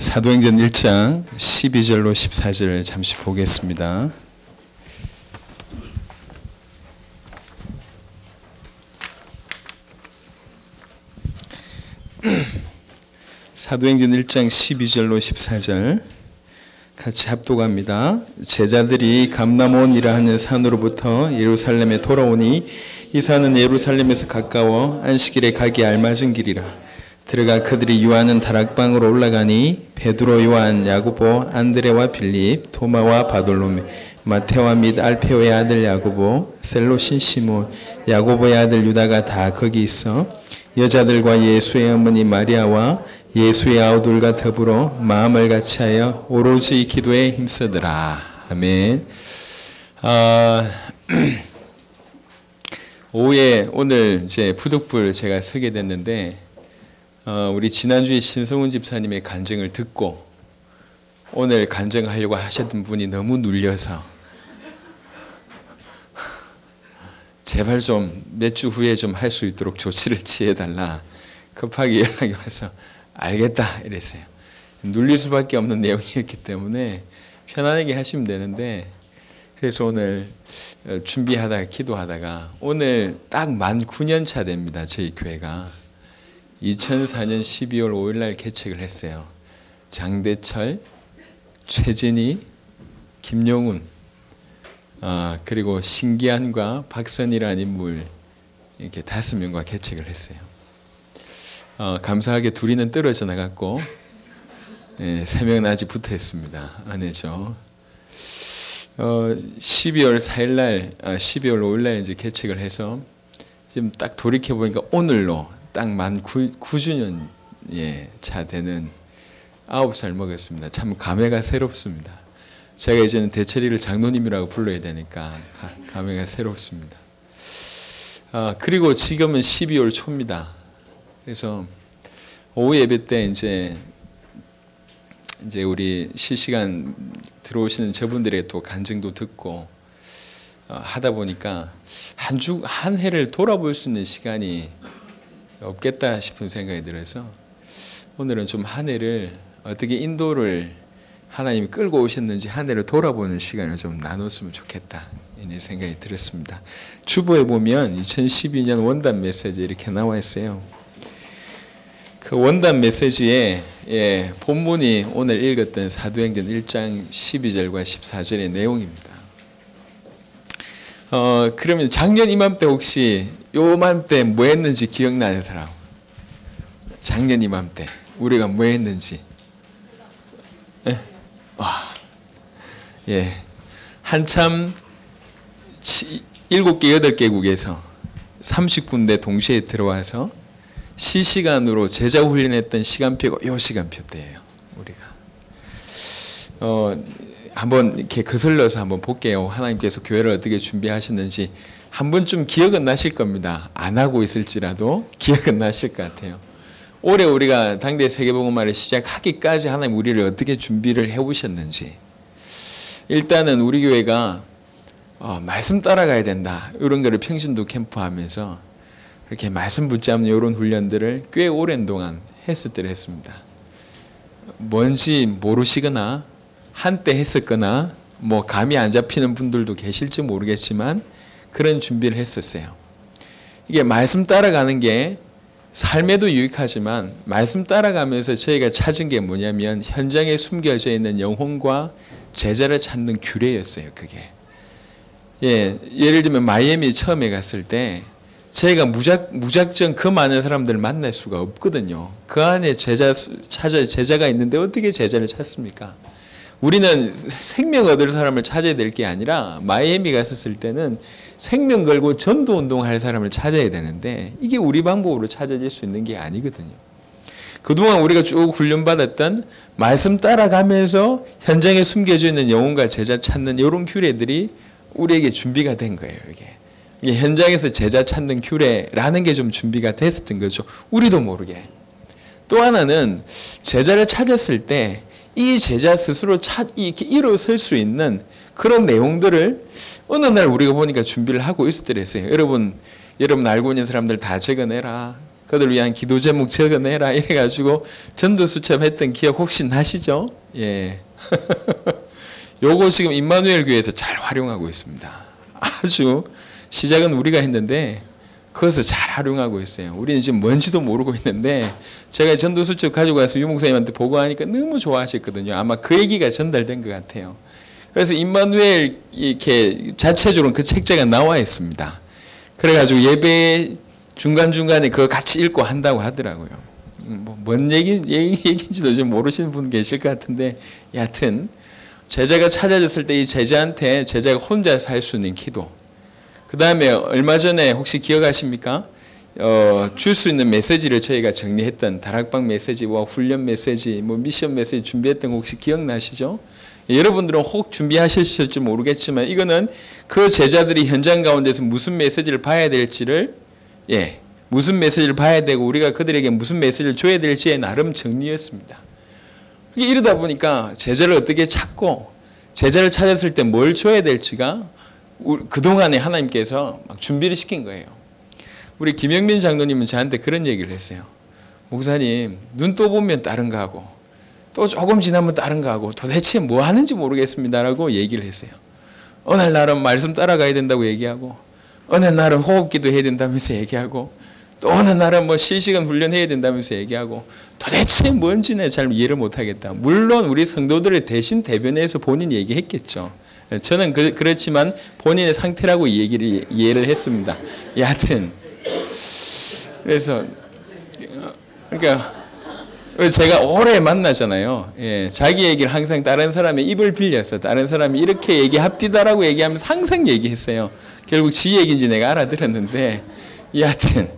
사도행전 1장 12절로 14절을 잠시 보겠습니다. 사도행전 1장 12절로 14절 같이 합독합니다. 제자들이 감람온이라 하는 산으로부터 예루살렘에 돌아오니 이 산은 예루살렘에서 가까워 안식일에 가기 알맞은 길이라. 들어가 그들이 유하는 다락방으로 올라가니 베드로, 요한, 야고보, 안드레와 빌립, 도마와 바돌로메, 마테와 및 알페오의 아들 야고보, 셀로신 시몬, 야고보의 아들 유다가 다 거기 있어 여자들과 예수의 어머니 마리아와 예수의 아우들과 더불어 마음을 같이하여 오로지 기도에 힘쓰더라. 아멘. 오후에 오늘 이제 부득불 제가 서게 됐는데 우리 지난주에 신성훈 집사님의 간증을 듣고 오늘 간증하려고 하셨던 분이 너무 눌려서 제발 좀 몇 주 후에 좀 할 수 있도록 조치를 취해달라 급하게 연락이 와서 알겠다 이랬어요. 눌릴 수밖에 없는 내용이었기 때문에 편안하게 하시면 되는데 그래서 오늘 준비하다가 기도하다가 오늘 딱 만 9년 차 됩니다. 저희 교회가 2004년 12월 5일 날 개척을 했어요. 장대철, 최진희, 김용훈 그리고 신기한과 박선이라는 인물 이렇게 5명과 개척을 했어요. 감사하게 둘이는 떨어져 나갔고 3명은 아직 붙어 있습니다. 아내죠. 12월 4일 날 12월 5일 날 이제 개척을 해서 지금 딱 돌이켜 보니까 오늘로 딱 만 9주년 차 되는 9살 먹었습니다. 참 감회가 새롭습니다. 제가 이제는 대철이를 장로님이라고 불러야 되니까 감회가 새롭습니다. 그리고 지금은 12월 초입니다. 그래서 오후 예배 때 이제 우리 실시간 들어오시는 저분들의 또 간증도 듣고 하다 보니까 한 해를 돌아볼 수 있는 시간이 없겠다 싶은 생각이 들어서 오늘은 좀 한 해를 어떻게 인도를 하나님이 끌고 오셨는지 한 해를 돌아보는 시간을 좀 나눴으면 좋겠다 이런 생각이 들었습니다. 주보에 보면 2012년 원단 메시지 이렇게 나와 있어요. 그 원단 메시지에 본문이 오늘 읽었던 사도행전 1장 12절과 14절의 내용입니다. 그러면 작년 이맘때 혹시 요맘때 뭐 했는지 기억나는 사람? 작년 이맘때 우리가 뭐 했는지? 한참 7개, 8개국에서 30군데 동시에 들어와서 실시간으로 제자 훈련했던 시간표가 요 시간표대예요. 우리가 한번 이렇게 거슬러서 한번 볼게요. 하나님께서 교회를 어떻게 준비하셨는지 한 번쯤 기억은 나실 겁니다. 안 하고 있을지라도 기억은 나실 것 같아요. 올해 우리가 당대 세계복음화를 시작하기까지 하나님 우리를 어떻게 준비를 해오셨는지 일단은 우리 교회가 말씀 따라가야 된다 이런 거를 평신도 캠프하면서 이렇게 말씀 붙잡는 이런 훈련들을 꽤 오랜 동안 했습니다. 뭔지 모르시거나 한때 했었거나 뭐 감이 안 잡히는 분들도 계실지 모르겠지만 그런 준비를 했었어요. 이게 말씀 따라가는 게 삶에도 유익하지만 말씀 따라가면서 저희가 찾은 게 뭐냐면 현장에 숨겨져 있는 영혼과 제자를 찾는 규례였어요. 그게 예를 들면 마이애미 처음에 갔을 때 저희가 무작정 그 많은 사람들을 만날 수가 없거든요. 그 안에 제자가 있는데 어떻게 제자를 찾습니까? 우리는 생명 얻을 사람을 찾아야 될 게 아니라 마이애미 갔었을 때는 생명 걸고 전도 운동할 사람을 찾아야 되는데 이게 우리 방법으로 찾아질 수 있는 게 아니거든요. 그동안 우리가 쭉 훈련받았던 말씀 따라가면서 현장에 숨겨져 있는 영혼과 제자 찾는 이런 규례들이 우리에게 준비가 된 거예요. 이게 현장에서 제자 찾는 규례라는 게 좀 준비가 됐었던 거죠. 우리도 모르게. 또 하나는 제자를 찾았을 때 이 제자 스스로 이렇게 일어설 수 있는 그런 내용들을 어느 날 우리가 보니까 준비를 하고 있었더랬어요. 여러분 알고 있는 사람들 다 적어내라. 그들 위한 기도 제목 적어내라 이래가지고 전도 수첩했던 기억 혹시 나시죠? 예. 요거 지금 임마누엘 교회에서 잘 활용하고 있습니다. 아주 시작은 우리가 했는데 그것을 잘 활용하고 있어요. 우리는 지금 뭔지도 모르고 있는데 제가 전도 수첩 가지고 가서 유 목사님한테 보고하니까 너무 좋아하셨거든요. 아마 그 얘기가 전달된 것 같아요. 그래서 임마누엘 이렇게 자체적으로 그 책자가 나와 있습니다. 그래가지고 예배 중간중간에 그거 같이 읽고 한다고 하더라고요. 뭔 얘기인지도 좀 모르시는 분 계실 것 같은데, 여하튼, 제자가 찾아졌을 때 이 제자한테 제자가 혼자 살 수 있는 기도. 그 다음에 얼마 전에 혹시 기억하십니까? 줄 수 있는 메시지를 저희가 정리했던 다락방 메시지와 훈련 메시지, 미션 메시지 준비했던 거 혹시 기억나시죠? 여러분들은 혹 준비하셨을지 모르겠지만 이거는 그 제자들이 현장 가운데서 무슨 메시지를 봐야 될지를 무슨 메시지를 봐야 되고 우리가 그들에게 무슨 메시지를 줘야 될지의 나름 정리였습니다. 이러다 보니까 제자를 어떻게 찾고 제자를 찾았을 때 뭘 줘야 될지가 그동안에 하나님께서 막 준비를 시킨 거예요. 우리 김영민 장로님은 저한테 그런 얘기를 했어요. 목사님, 눈 떠보면 다른 거 하고 또 조금 지나면 다른 거 하고 도대체 뭐 하는지 모르겠습니다라고 얘기를 했어요. 어느 날은 말씀 따라가야 된다고 얘기하고 어느 날은 호흡기도 해야 된다면서 얘기하고 또 어느 날은 뭐 실시간 훈련해야 된다면서 얘기하고 도대체 뭔지는 잘 이해를 못하겠다. 물론 우리 성도들을 대신 대변해서 본인이 얘기했겠죠. 저는 그렇지만 본인의 상태라고 이해를 했습니다. 여하튼 그래서 그러니까 제가 오래 만나잖아요. 자기 얘기를 항상 다른 사람의 입을 빌려서 다른 사람이 이렇게 얘기합디다라고 얘기하면서 항상 얘기했어요. 결국 지 얘기인지 내가 알아들었는데 여하튼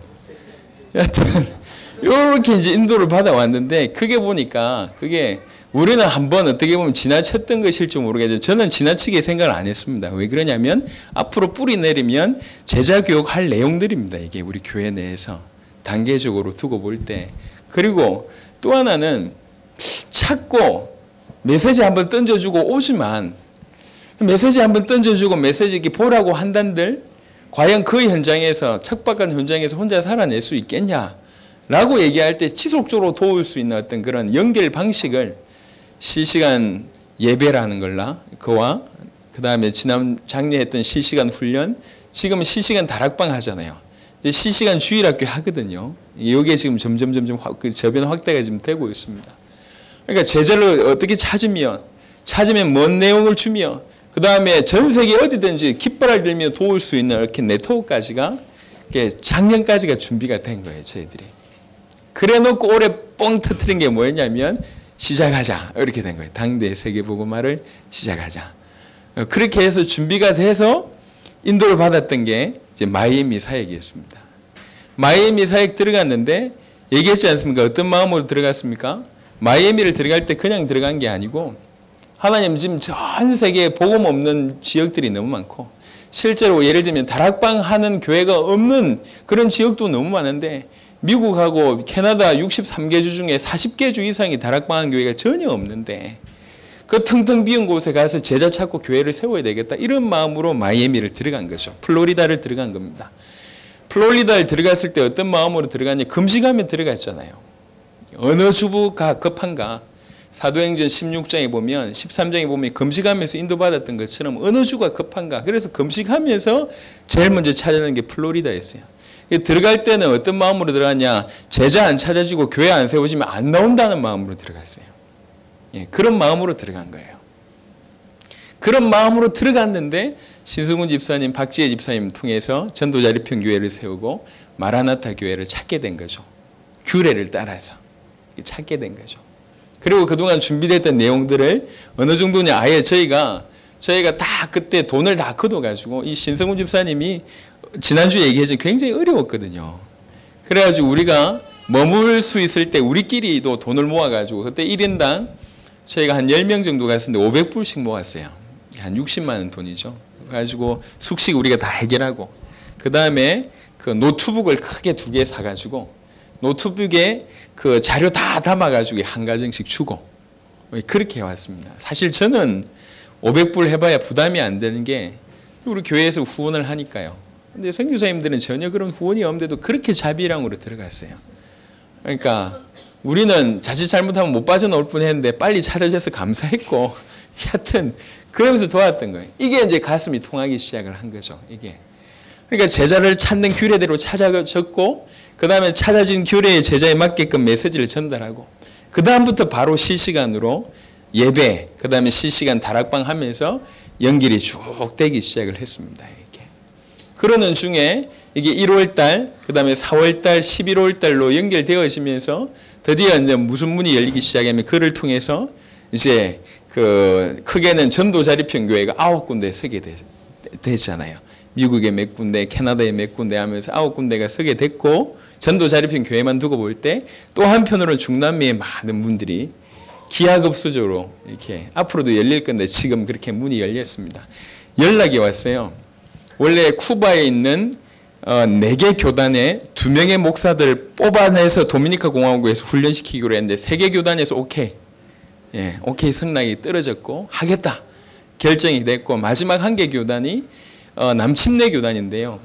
이렇게 이제 인도를 받아왔는데 그게 보니까 그게 우리는 한번 어떻게 보면 지나쳤던 것일지 모르겠어요. 저는 지나치게 생각을 안 했습니다. 왜 그러냐면 앞으로 뿌리 내리면 제자 교육할 내용들입니다. 이게 우리 교회 내에서 단계적으로 두고 볼 때. 그리고 또 하나는 찾고 메시지 한번 던져주고 오지만 메시지 한번 던져주고 메시지 이렇게 보라고 한단들 과연 그 현장에서 척박한 현장에서 혼자 살아낼 수 있겠냐라고 얘기할 때 지속적으로 도울 수 있는 어떤 그런 연결 방식을 실시간 예배라는 걸라 그와 그 다음에 지난 작년에 했던 실시간 훈련 지금은 실시간 다락방 하잖아요. 이제 실시간 주일학교 하거든요. 이게 지금 점점 저변 확대가 지금 되고 있습니다. 그러니까 제자를 어떻게 찾으면 뭔 내용을 주며 그 다음에 전 세계 어디든지 깃발을 들며 도울 수 있는 이렇게 네트워크까지가 작년까지가 준비가 된 거예요. 저희들이. 그래놓고 올해 뻥 터뜨린 게 뭐였냐면 시작하자 이렇게 된 거예요. 당대 세계복음화를 시작하자. 그렇게 해서 준비가 돼서 인도를 받았던 게 이제 마이애미 사역이었습니다. 마이애미 사역 들어갔는데 얘기했지 않습니까? 어떤 마음으로 들어갔습니까? 마이애미를 들어갈 때 그냥 들어간 게 아니고 하나님 지금 전 세계에 복음 없는 지역들이 너무 많고 실제로 예를 들면 다락방 하는 교회가 없는 그런 지역도 너무 많은데 미국하고 캐나다 63개 주 중에 40개 주 이상이 다락방 하는 교회가 전혀 없는데 그 텅텅 비운 곳에 가서 제자 찾고 교회를 세워야 되겠다 이런 마음으로 마이애미를 들어간 거죠. 플로리다를 들어간 겁니다. 플로리다를 들어갔을 때 어떤 마음으로 들어갔냐 금식하며 들어갔잖아요. 어느 주부가 급한가 사도행전 16장에 보면 13장에 보면 금식하면서 인도받았던 것처럼 어느 주가 급한가 그래서 금식하면서 제일 먼저 찾아낸 게 플로리다였어요. 들어갈 때는 어떤 마음으로 들어갔냐 제자 안 찾아지고 교회 안 세워지면 안 나온다는 마음으로 들어갔어요. 그런 마음으로 들어간 거예요. 그런 마음으로 들어갔는데 신승훈 집사님, 박지혜 집사님 통해서 전도자립평교회를 세우고 마라나타 교회를 찾게 된 거죠. 규례를 따라서 찾게 된 거죠. 그리고 그동안 준비됐던 내용들을 어느 정도냐 아예 저희가 다 그때 돈을 다 걷어가지고 이 신승훈 집사님이 지난주에 얘기했지만 굉장히 어려웠거든요. 그래가지고 우리가 머물 수 있을 때 우리끼리도 돈을 모아가지고 그때 1인당 저희가 한 10명 정도 갔었는데 500불씩 모았어요. 한 60만 원 돈이죠. 그래가지고 숙식 우리가 다 해결하고 그 다음에 그 노트북을 크게 2개 사가지고 노트북에 그 자료 다 담아가지고 한 가정씩 주고 그렇게 해왔습니다. 사실 저는 500불 해봐야 부담이 안 되는 게 우리 교회에서 후원을 하니까요. 근데 선교사님들은 전혀 그런 후원이 없는데도 그렇게 자비랑으로 들어갔어요. 그러니까 우리는 자칫 잘못하면 못 빠져나올 뻔했는데 빨리 찾아줘서 감사했고, 하여튼 그러면서 도왔던 거예요. 이게 이제 가슴이 통하기 시작을 한 거죠. 이게. 그러니까 제자를 찾는 규례대로 찾아졌고, 그 다음에 찾아진 규례의 제자에 맞게끔 메시지를 전달하고, 그 다음부터 바로 실시간으로 예배, 그 다음에 실시간 다락방 하면서 연결이 쭉 되기 시작을 했습니다. 이게. 그러는 중에 이게 1월달, 그 다음에 4월달, 11월달로 연결되어지면서 드디어 이제 무슨 문이 열리기 시작하면 그를 통해서 이제 그 크게는 전도자립형교회가 9군데 서게 되잖아요. 미국에 몇 군데, 캐나다에 몇 군데 하면서 9군데가 서게 됐고, 전도자립형교회만 두고 볼 때 또 한편으로는 중남미의 많은 문들이 기하급수적으로 이렇게 앞으로도 열릴 건데 지금 그렇게 문이 열렸습니다. 연락이 왔어요. 원래 쿠바에 있는 4개 교단에 2명의 목사들 뽑아내서 도미니카 공화국에서 훈련시키기로 했는데 3개 교단에서 오케이. 예, 오케이 승낙이 떨어졌고 하겠다. 결정이 됐고 마지막 1개 교단이 남침내 교단인데요.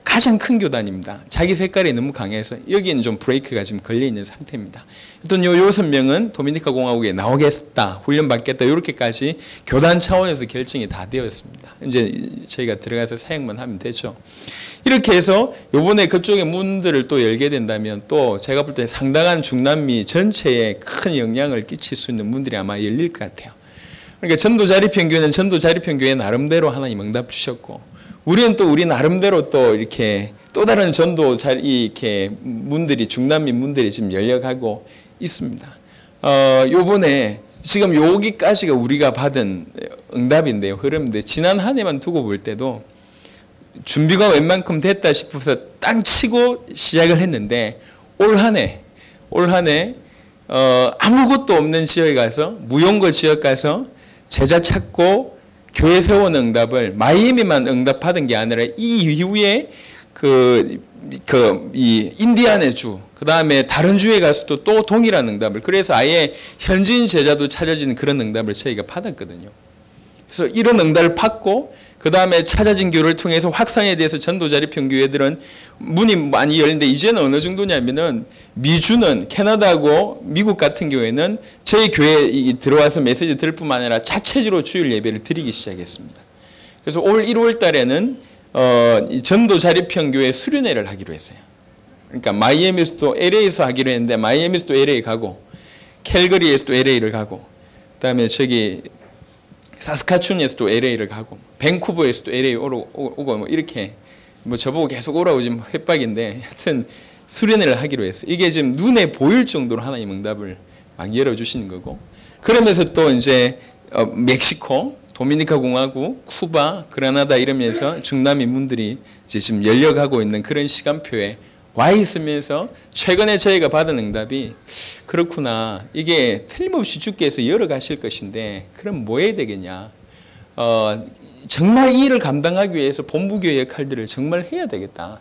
가장 큰 교단입니다. 자기 색깔이 너무 강해서 여기는 좀 브레이크가 좀 걸려있는 상태입니다. 또 요 6명은 도미니카 공화국에 나오겠다, 훈련받겠다 이렇게까지 교단 차원에서 결정이 다 되었습니다. 이제 저희가 들어가서 사역만 하면 되죠. 이렇게 해서 요번에 그쪽의 문들을 또 열게 된다면 또 제가 볼 때 상당한 중남미 전체에 큰 영향을 끼칠 수 있는 문들이 아마 열릴 것 같아요. 그러니까 전도자립형교회는 전도자립형교회 나름대로 하나님 응답 주셨고, 우리는 또 우리 나름대로 또 이렇게 또 다른 전도 이렇게 문들이 중남미 문들이 지금 열려가고 있습니다. 요번에 지금 여기까지가 우리가 받은 응답인데요, 흐름인데 지난 한 해만 두고 볼 때도 준비가 웬만큼 됐다 싶어서 땅 치고 시작을 했는데 올 한 해 아무것도 없는 지역에 가서 무용고 지역 가서 제자 찾고 교회 세우는 응답을 마이애미만 응답받은 게 아니라 이 이후에 이 인디아나 주, 그 다음에 다른 주에 가서도 또 동일한 응답을, 그래서 아예 현지인 제자도 찾아지는 그런 응답을 저희가 받았거든요. 그래서 이런 응답을 받고 그 다음에 찾아진 교회를 통해서 확산에 대해서 전도자립형교회들은 문이 많이 열리는데 이제는 어느 정도냐면은 미주는 캐나다하고 미국 같은 경우에는 저희 교회에 들어와서 메시지 들을 뿐만 아니라 자체적으로 주일 예배를 드리기 시작했습니다. 그래서 올 1월 달에는 전도자립형교회 수련회를 하기로 했어요. 그러니까 마이애미에서도 LA에서 하기로 했는데 마이애미에서도 LA 가고 캘거리에서도 LA를 가고 그다음에 저기 사스카춘에서도 LA를 가고 밴쿠버에서도 LA 오고 뭐 이렇게 뭐 저보고 계속 오라고 지금 협박인데 하여튼 수련회를 하기로 했어요. 이게 지금 눈에 보일 정도로 하나님 응답을 막 열어주시는 거고, 그러면서 또 이제 멕시코, 도미니카 공화국, 쿠바, 그라나다 이러면서 중남미 문들이 이제 지금 열려가고 있는 그런 시간표에 와 있으면서 최근에 저희가 받은 응답이 그렇구나. 이게 틀림없이 주께서 열어가실 것인데 그럼 뭐 해야 되겠냐. 정말 이 일을 감당하기 위해서 본부교회 역할들을 정말 해야 되겠다.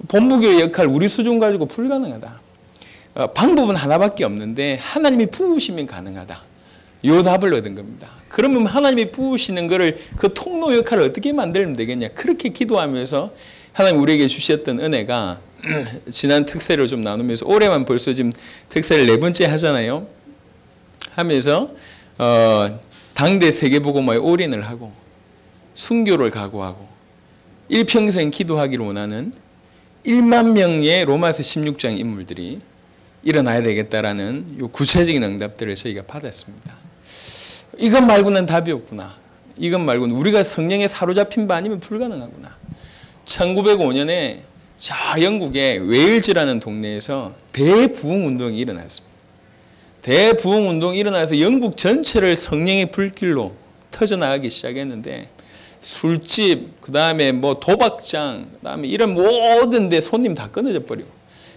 본부교회 역할 우리 수준 가지고 불가능하다. 방법은 하나밖에 없는데 하나님이 부으시면 가능하다. 요 답을 얻은 겁니다. 그러면 하나님이 부으시는 거를 그 통로 역할을 어떻게 만들면 되겠냐. 그렇게 기도하면서 하나님 우리에게 주셨던 은혜가 지난 특세를 좀 나누면서 올해만 벌써 지금 특세를 4번째 하잖아요. 하면서 당대 세계복음화에 올인을 하고 순교를 각오하고 일평생 기도하기를 원하는 1만 명의 로마서 16장 인물들이 일어나야 되겠다라는 요 구체적인 응답들을 저희가 받았습니다. 이것 말고는 답이 없구나. 이것 말고는 우리가 성령에 사로잡힌 바 아니면 불가능하구나. 1905년에 저 영국의 웨일즈라는 동네에서 대부흥운동이 일어났습니다. 대부흥운동이 일어나서 영국 전체를 성령의 불길로 터져나가기 시작했는데 술집, 그 다음에 뭐 도박장, 그 다음에 이런 모든 데 손님 다 끊어져 버리고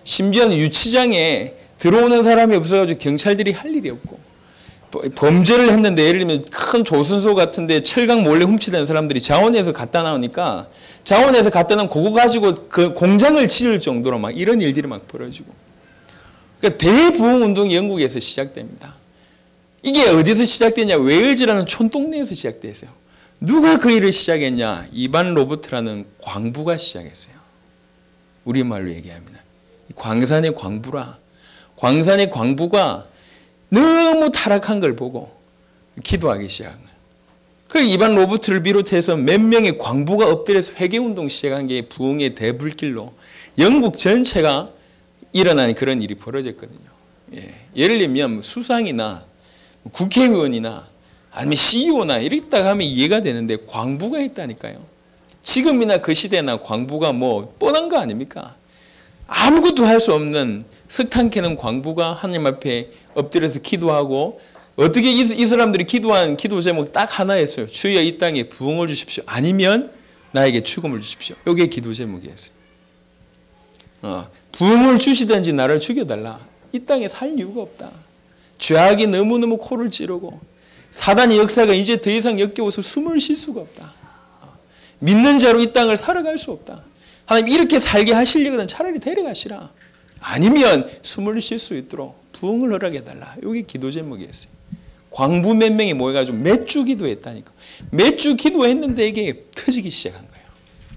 심지어는 유치장에 들어오는 사람이 없어가지고 경찰들이 할 일이 없고 범죄를 했는데 예를 들면 큰 조선소 같은데 철강 몰래 훔치던 사람들이 자원에서 갖다 나오니까 자원에서 갖다 놓은 그거 가지고 그 공장을 지을 정도로 막 이런 일들이 막 벌어지고, 그러니까 대부흥운동이 영국에서 시작됩니다. 이게 어디서 시작되냐? 웨일즈라는 촌동네에서 시작됐어요. 누가 그 일을 시작했냐? 이반 로버트라는 광부가 시작했어요. 우리말로 얘기하면 광산의 광부라. 광산의 광부가 너무 타락한 걸 보고 기도하기 시작한 거예요. 그 이반 로버트를 비롯해서 몇 명의 광부가 엎드려서 회개운동 시작한 게 부흥의 대불길로 영국 전체가 일어나는 그런 일이 벌어졌거든요. 예를 들면 수상이나 국회의원이나 아니면 CEO나 이랬다가 하면 이해가 되는데 광부가 있다니까요. 지금이나 그 시대나 광부가 뭐 뻔한 거 아닙니까? 아무것도 할 수 없는 석탄 캐는 광부가 하나님 앞에 엎드려서 기도하고 어떻게 이 사람들이 기도한 기도 제목 딱 하나였어요. 주여 이 땅에 부흥을 주십시오. 아니면 나에게 죽음을 주십시오. 이게 기도 제목이었어요. 부흥을 주시든지 나를 죽여달라. 이 땅에 살 이유가 없다. 죄악이 너무너무 코를 찌르고 사단의 역사가 이제 더 이상 역겨워서 숨을 쉴 수가 없다. 믿는 자로 이 땅을 살아갈 수 없다. 하나님 이렇게 살게 하시려거든 차라리 데려가시라. 아니면 숨을 쉴 수 있도록 부흥을 허락해달라. 이게 기도 제목이었어요. 광부 몇 명이 모여가지고 몇 주 기도했다니까. 몇 주 기도했는데 이게 터지기 시작한 거예요.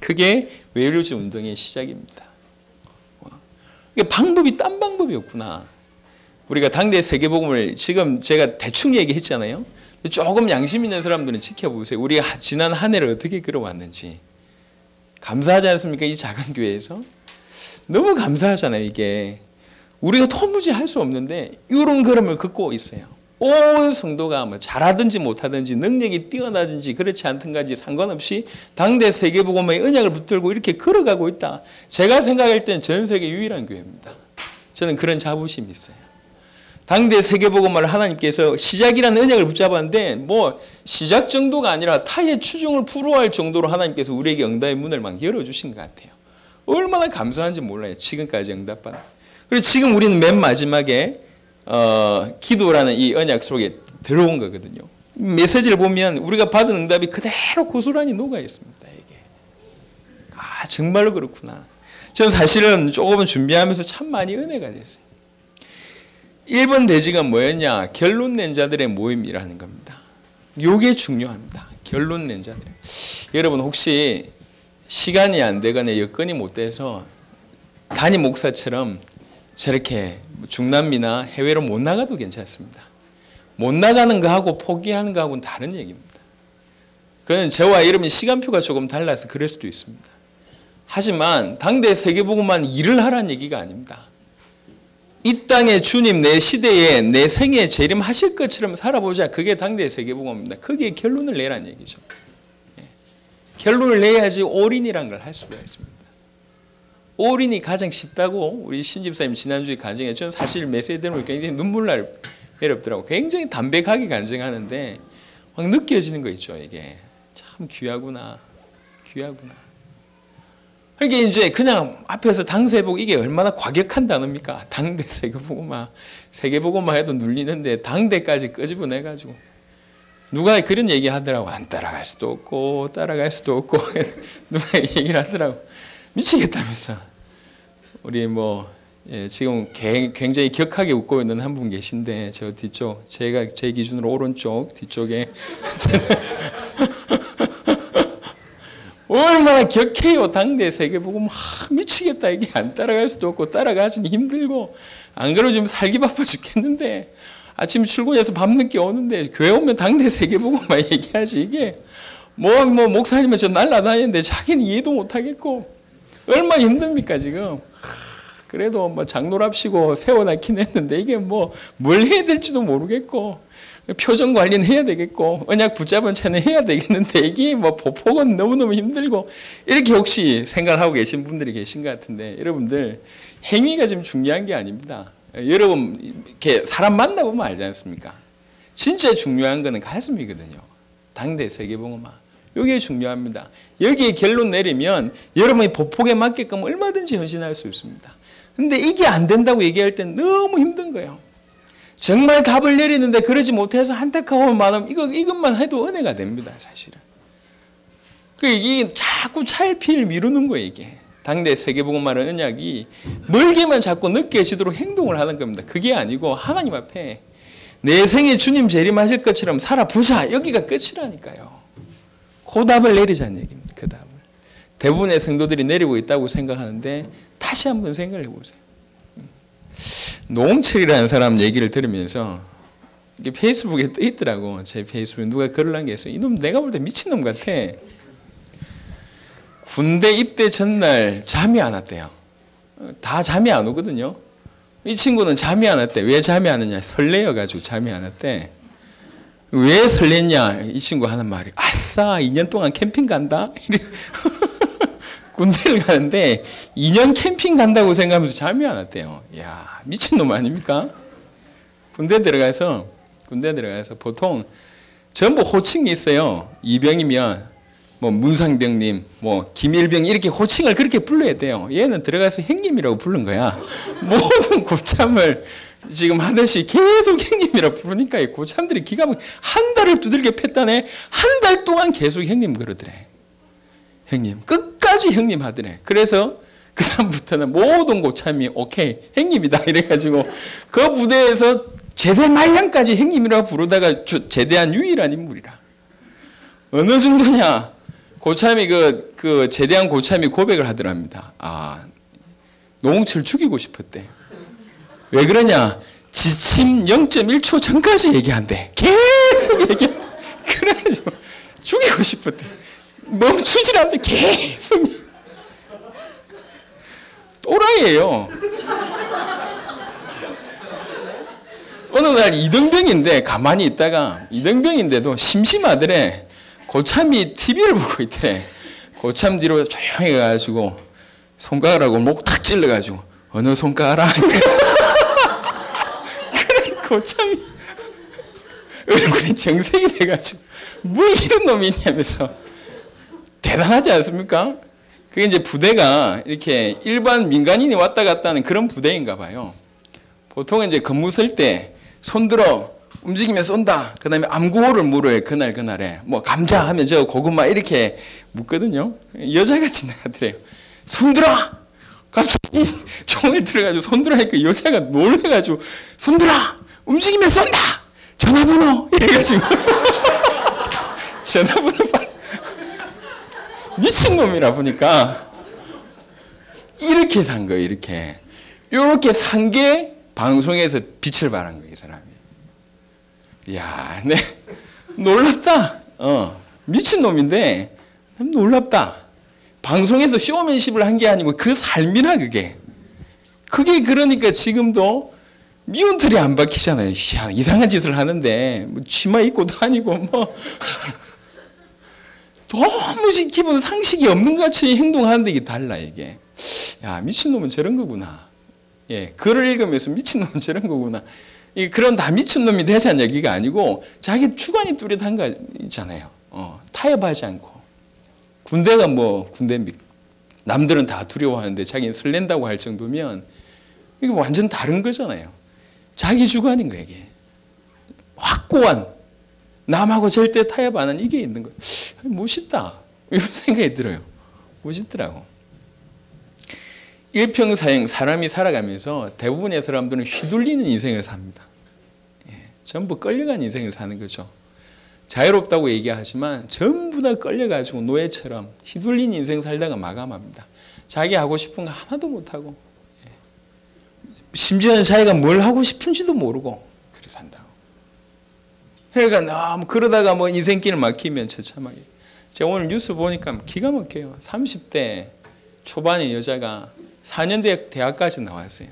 그게 웨일즈 운동의 시작입니다. 이게 방법이 딴 방법이었구나. 우리가 당대 세계복음을 지금 제가 대충 얘기했잖아요. 조금 양심 있는 사람들은 지켜보세요. 우리가 지난 한 해를 어떻게 걸어왔는지. 감사하지 않습니까? 이 작은 교회에서. 너무 감사하잖아요, 이게. 우리가 도무지 할 수 없는데 이런 걸음을 걷고 있어요. 온 성도가 뭐 잘하든지 못하든지 능력이 뛰어나든지 그렇지 않든지 상관없이 당대 세계복음의 언약을 붙들고 이렇게 걸어가고 있다. 제가 생각할 땐 전 세계 유일한 교회입니다. 저는 그런 자부심이 있어요. 당대 세계복음을 하나님께서 시작이라는 언약을 붙잡았는데 뭐 시작 정도가 아니라 타의 추종을 불허할 정도로 하나님께서 우리에게 응답의 문을 막 열어주신 것 같아요. 얼마나 감사한지 몰라요. 지금까지 응답받아. 그리고 지금 우리는 맨 마지막에 기도라는 이 언약 속에 들어온 거거든요. 메시지를 보면 우리가 받은 응답이 그대로 고스란히 녹아 있습니다. 이게. 정말로 그렇구나. 저는 사실은 조금은 준비하면서 참 많이 은혜가 됐어요. 1번 대지가 뭐였냐? 결론 낸 자들의 모임이라는 겁니다. 이게 중요합니다. 결론 낸 자들. 여러분 혹시 시간이 안 되거나 여건이 못 돼서 담임 목사처럼 저렇게 중남미나 해외로 못 나가도 괜찮습니다. 못 나가는 거하고 포기하는 거하고는 다른 얘기입니다. 그건 저와 여러분이 시간표가 조금 달라서 그럴 수도 있습니다. 하지만 당대 세계복음만 일을 하라는 얘기가 아닙니다. 이 땅에 주님 내 시대에 내 생에 재림하실 것처럼 살아보자. 그게 당대 세계복음입니다. 거기에 결론을 내라는 얘기죠. 결론을 내야지 올인이라는 걸 할 수가 있습니다. 올인이 가장 쉽다고 우리 신집사님 지난주에 간증했죠. 저는 사실 메시지 들으면 굉장히 눈물 날 외롭더라고. 굉장히 담백하게 간증하는데 막 느껴지는 거 있죠. 이게 참 귀하구나. 귀하구나. 이게 이제 그냥 앞에서 당세복 이게 얼마나 과격한 단어입니까? 당대 세계복음화. 세계복음화 해도 눌리는데 당대까지 끄집어내가지고 누가 그런 얘기 하더라고. 안 따라갈 수도 없고 따라갈 수도 없고 누가 얘기를 하더라고. 미치겠다면서. 우리 뭐 지금 굉장히 격하게 웃고 있는 한 분 계신데 저 뒤쪽 제 기준으로 오른쪽 뒤쪽에 얼마나 격해요. 당대 세계복음. 미치겠다. 이게 안 따라갈 수도 없고 따라가기는 힘들고 안 그러면 지금 살기 바빠 죽겠는데 아침 출근해서 밤늦게 오는데 교회 오면 당대 세계복음만 얘기하지. 이게 뭐 목사님은 저 날라다니는데 자기는 이해도 못하겠고 얼마나 힘듭니까 지금. 그래도 뭐 장로랍시고 세워놨긴 했는데 이게 뭘 해야 될지도 모르겠고 표정 관리는 해야 되겠고 언약 붙잡은 채는 해야 되겠는데 이게 뭐 보폭은 너무너무 힘들고 이렇게 혹시 생각을 하고 계신 분들이 계신 것 같은데 여러분들 행위가 좀 중요한 게 아닙니다. 여러분 이렇게 사람 만나보면 알지 않습니까? 진짜 중요한 거는 가슴이거든요. 당대 세계복음화. 이게 중요합니다. 여기에 결론 내리면 여러분이 보폭에 맞게끔 얼마든지 헌신할 수 있습니다. 근데 이게 안 된다고 얘기할 땐 너무 힘든 거예요. 정말 답을 내리는데 그러지 못해서 안타까운 마음 이것만 해도 은혜가 됩니다. 사실은. 이게 자꾸 차일피일 미루는 거예요. 이게. 당대 세계복음화라는 언약이 멀게만 자꾸 느껴지도록 행동을 하는 겁니다. 그게 아니고 하나님 앞에 내 생에 주님 재림하실 것처럼 살아보자. 여기가 끝이라니까요. 그 답을 내리자는 얘기입니다. 그 답을. 대부분의 성도들이 내리고 있다고 생각하는데 다시 한번 생각을 해보세요. 노홍철이라는 사람 얘기를 들으면서 이게 페이스북에 떠 있더라고. 제 페이스북에 누가 글을 남겼어요. 이놈 내가 볼 때 미친놈 같아. 군대 입대 전날 잠이 안 왔대요. 다 잠이 안 오거든요. 이 친구는 잠이 안 왔대. 왜 잠이 안 왔냐? 설레여가지고 잠이 안 왔대. 왜 설렜냐? 이 친구 하는 말이 아싸 2년 동안 캠핑 간다. 군대를 가는데 2년 캠핑 간다고 생각하면서 잠이 안 왔대요. 이야 미친놈 아닙니까? 군대 들어가서 보통 전부 호칭이 있어요. 이병이면 뭐 문상병님, 뭐 김일병 이렇게 호칭을 그렇게 불러야 돼요. 얘는 들어가서 형님이라고 부른 거야. 모든 고참을 지금 하듯이 계속 형님이라고 부르니까 이 고참들이 기가 막히게 한 달을 두들겨 팼다네. 한 달 동안 계속 형님 그러더래. 형님 끝까지 형님 하더래. 그래서 그 다음부터는 모든 고참이 오케이 형님이다 이래가지고 그 부대에서 제대 마이양까지 형님이라고 부르다가 제대한 유일한 인물이라. 어느 정도냐? 고참이 그 제대한 고참이 고백을 하더랍니다. 아, 노홍철 죽이고 싶었대. 왜 그러냐? 지침 0.1초 전까지 얘기한대. 계속 얘기한대. 그래가지고 죽이고 싶었대. 멈추질 않대. 계속. 또라이예요. 어느 날 이등병인데 가만히 있다가 이등병인데도 심심하더래. 고참이 TV를 보고 있더래. 고참 뒤로 조용히 가가지고 손가락으로 목 탁 찔러가지고 어느 손가락? 그래 고참이 얼굴이 정색이 돼가지고 뭐 이런 놈이 있냐면서 대단하지 않습니까? 그게 이제 부대가 이렇게 일반 민간인이 왔다 갔다 하는 그런 부대인가 봐요. 보통 이제 근무 쓸 때 손들어 움직이면 쏜다. 그 다음에 암구호를 물어요. 그날에. 뭐 감자 하면 저 고구마 이렇게 묻거든요. 여자가 지나가더래요. 손들어! 갑자기 총을 들어가지고 손들어 하니까 여자가 놀래가지고 손들어! 움직이면 쏜다! 전화번호! 이래가지고 전화번호 받 미친놈이라 보니까 이렇게 산 거예요. 이렇게 산 게 방송에서 빛을 발한 거예요. 이 사람이. 이야, 네. 놀랍다. 미친놈인데 놀랍다. 방송에서 쇼맨십을 한 게 아니고 그 삶이나 그게. 그게 그러니까 지금도 미운털이 안 박히잖아요. 이야, 이상한 짓을 하는데 뭐 치마 입고 다니고 뭐 도무지 기본 상식이 없는 것 같이 행동하는데 이게 달라 이게. 야 미친놈은 저런 거구나. 예, 글을 읽으면서 미친놈은 저런 거구나. 그런 다 미친놈이 되자는 얘기가 아니고 자기 주관이 뚜렷한 거 있잖아요. 타협하지 않고. 군대가 뭐 군대입니까? 남들은 다 두려워하는데 자기는 설렌다고 할 정도면 이게 완전 다른 거잖아요. 자기 주관인 거예요. 이게. 확고한 남하고 절대 타협 안 하는 이게 있는 거예요. 멋있다. 이런 생각이 들어요. 멋있더라고. 일평사행 사람이 살아가면서 대부분의 사람들은 휘둘리는 인생을 삽니다. 전부 끌려간 인생을 사는 거죠. 자유롭다고 얘기하지만 전부 다 끌려가지고 노예처럼 휘둘린 인생 살다가 마감합니다. 자기 하고 싶은 거 하나도 못하고 심지어는 자기가 뭘 하고 싶은지도 모르고 그렇게 산다고. 그러니까 너무 그러다가 뭐 인생길을 막히면 처참하게. 제가 오늘 뉴스 보니까 기가 막혀요. 30대 초반의 여자가 4년 대학까지 나왔어요.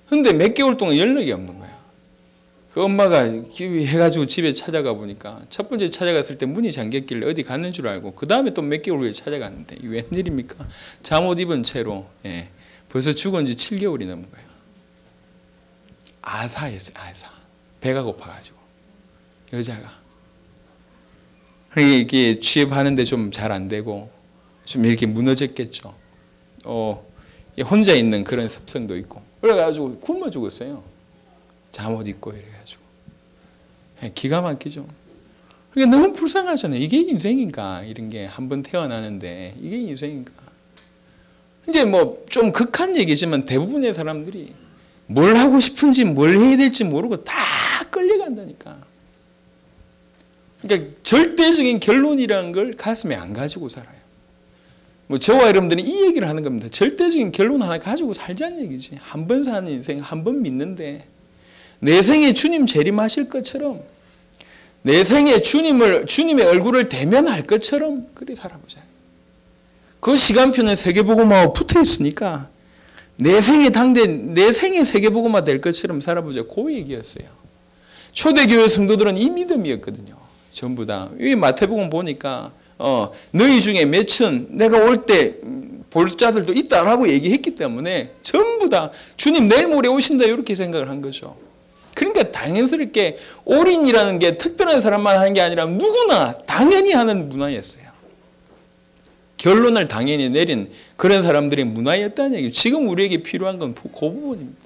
그런데 몇 개월 동안 연락이 없는 거야. 그 엄마가 해가지고 집에 찾아가 보니까 첫 번째 찾아갔을 때 문이 잠겼길래 어디 갔는 줄 알고 그 다음에 또 몇 개월 후에 찾아갔는데 이게 웬일입니까? 잠옷 입은 채로 벌써 죽은 지 7개월이 넘은 거예요. 아사였어요. 아사. 배가 고파가지고 여자가. 이게 취업하는데 좀 잘 안 되고 좀 이렇게 무너졌겠죠. 혼자 있는 그런 습성도 있고 그래가지고 굶어 죽었어요. 잠옷 입고 이래가지고 기가 막히죠. 그러니까 너무 불쌍하잖아요. 이게 인생인가 이런 게 한 번 태어나는데 이게 인생인가. 이제 뭐 좀 극한 얘기지만 대부분의 사람들이 뭘 하고 싶은지 뭘 해야 될지 모르고 다 끌려간다니까. 그러니까 절대적인 결론이라는 걸 가슴에 안 가지고 살아요. 뭐 저와 여러분들은 이 얘기를 하는 겁니다. 절대적인 결론 하나 가지고 살자는 얘기지. 한 번 사는 인생 한 번 믿는데 내 생에 주님 재림하실 것처럼 내 생에 주님의 얼굴을 대면할 것처럼 그리 살아보자. 그 시간표는 세계복음화와 붙어 있으니까 내 생에 세계복음화 될 것처럼 살아보자. 그 얘기였어요. 초대교회 성도들은 이 믿음이었거든요. 전부 다. 이 마태복음 보니까 너희 중에 몇은 내가 올 때 볼 자들도 있다라고 얘기했기 때문에 전부 다 주님 내일 모레 오신다 이렇게 생각을 한 거죠. 그러니까 당연스럽게 올인이라는 게 특별한 사람만 하는 게 아니라 누구나 당연히 하는 문화였어요. 결론을 당연히 내린 그런 사람들의 문화였다는 얘기죠. 지금 우리에게 필요한 건 그 부분입니다.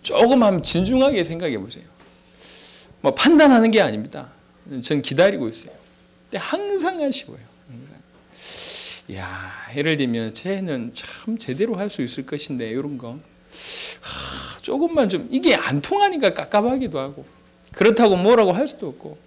조금 한번 진중하게 생각해 보세요. 뭐 판단하는 게 아닙니다. 전 기다리고 있어요. 근데 항상 아쉬워요. 항상. 야, 예를 들면 쟤는 참 제대로 할 수 있을 것인데 이런 거. 조금만 좀 이게 안 통하니까 깝깝하기도 하고 그렇다고 뭐라고 할 수도 없고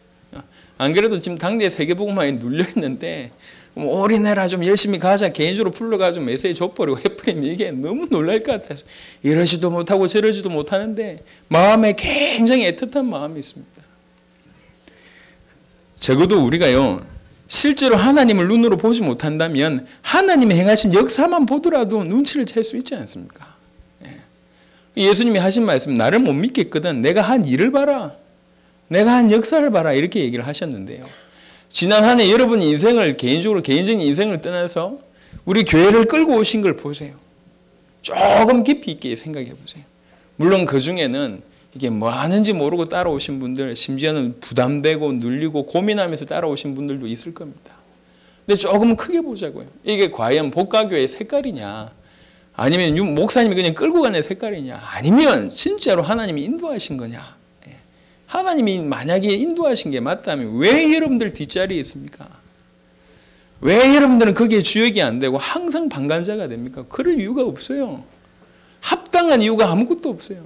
안 그래도 지금 당대 세계복음화에 눌려 있는데 올인해라 좀 열심히 가자 개인적으로 불러가지고 메시지 줘버리고 해버리면 이게 너무 놀랄 것 같아서 이러지도 못하고 저러지도 못하는데 마음에 굉장히 애틋한 마음이 있습니다. 적어도 우리가요 실제로 하나님을 눈으로 보지 못한다면 하나님이 행하신 역사만 보더라도 눈치를 챌 수 있지 않습니까? 예수님이 하신 말씀 나를 못 믿겠거든 내가 한 일을 봐라 내가 한 역사를 봐라 이렇게 얘기를 하셨는데요. 지난 한 해 여러분 인생을 개인적인 인생을 떠나서 우리 교회를 끌고 오신 걸 보세요. 조금 깊이 있게 생각해 보세요. 물론 그 중에는 이게 뭐 하는지 모르고 따라오신 분들 심지어는 부담되고 눌리고 고민하면서 따라오신 분들도 있을 겁니다. 근데 조금 크게 보자고요. 이게 과연 복가교의 색깔이냐 아니면 목사님이 그냥 끌고 가는 색깔이냐 아니면 진짜로 하나님이 인도하신 거냐. 하나님이 만약에 인도하신 게 맞다면 왜 여러분들 뒷자리에 있습니까? 왜 여러분들은 거기에 주역이 안 되고 항상 방관자가 됩니까? 그럴 이유가 없어요. 합당한 이유가 아무것도 없어요.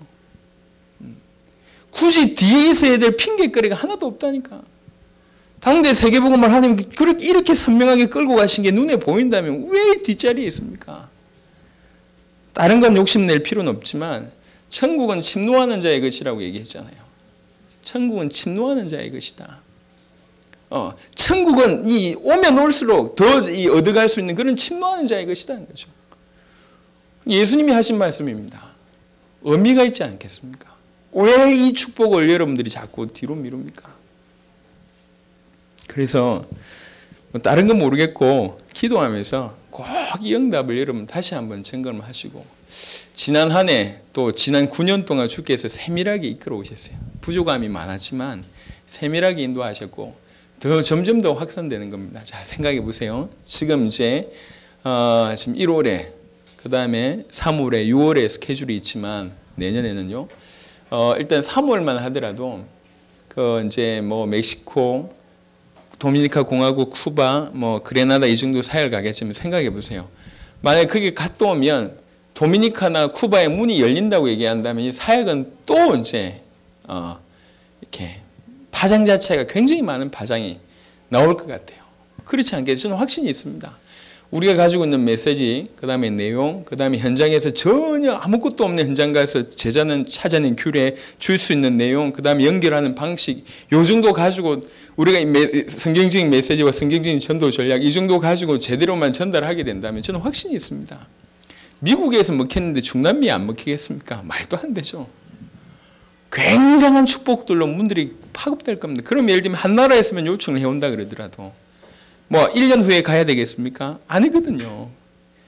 굳이 뒤에 있어야 될 핑계거리가 하나도 없다니까. 당대 세계복음을 하나님 이렇게 선명하게 끌고 가신 게 눈에 보인다면 왜 뒷자리에 있습니까? 다른 건 욕심낼 필요는 없지만 천국은 침노하는 자의 것이라고 얘기했잖아요. 천국은 침노하는 자의 것이다. 천국은 오면 올수록 더 얻어갈 수 있는 그런 침노하는 자의 것이라는 거죠. 예수님이 하신 말씀입니다. 의미가 있지 않겠습니까? 왜 이 축복을 여러분들이 자꾸 뒤로 미룹니까? 그래서 다른 건 모르겠고 기도하면서 꼭 이 응답을 여러분 다시 한번 점검을 하시고 지난 한 해 또 지난 9년 동안 주께서 세밀하게 이끌어 오셨어요. 부족함이 많았지만 세밀하게 인도하셨고 점점 더 확산되는 겁니다. 자 생각해 보세요. 지금 이제 지금 1월에 그 다음에 3월에 6월에 스케줄이 있지만 내년에는요. 일단 3월만 하더라도 이제 뭐 멕시코 도미니카 공화국, 쿠바, 뭐 그레나다 이 정도 사회를 가겠지만 생각해 보세요. 만약에 거기 갔다 오면 도미니카나 쿠바의 문이 열린다고 얘기한다면 이 사역은 또 이제 이렇게 파장 자체가 굉장히 많은 파장이 나올 것 같아요. 그렇지 않겠어요? 저는 확신이 있습니다. 우리가 가지고 있는 메시지, 그 다음에 내용, 그 다음에 현장에서 전혀 아무것도 없는 현장 가서 제자는 찾아낸 규례, 줄 수 있는 내용, 그 다음에 연결하는 방식, 요 정도 가지고 우리가 성경적인 메시지와 성경적인 전도 전략, 이 정도 가지고 제대로만 전달하게 된다면 저는 확신이 있습니다. 미국에서 먹혔는데 중남미에 안 먹히겠습니까? 말도 안 되죠. 굉장한 축복들로 문들이 파급될 겁니다. 그럼 예를 들면 한 나라였으면 요청을 해온다 그러더라도 뭐 1년 후에 가야 되겠습니까? 아니거든요.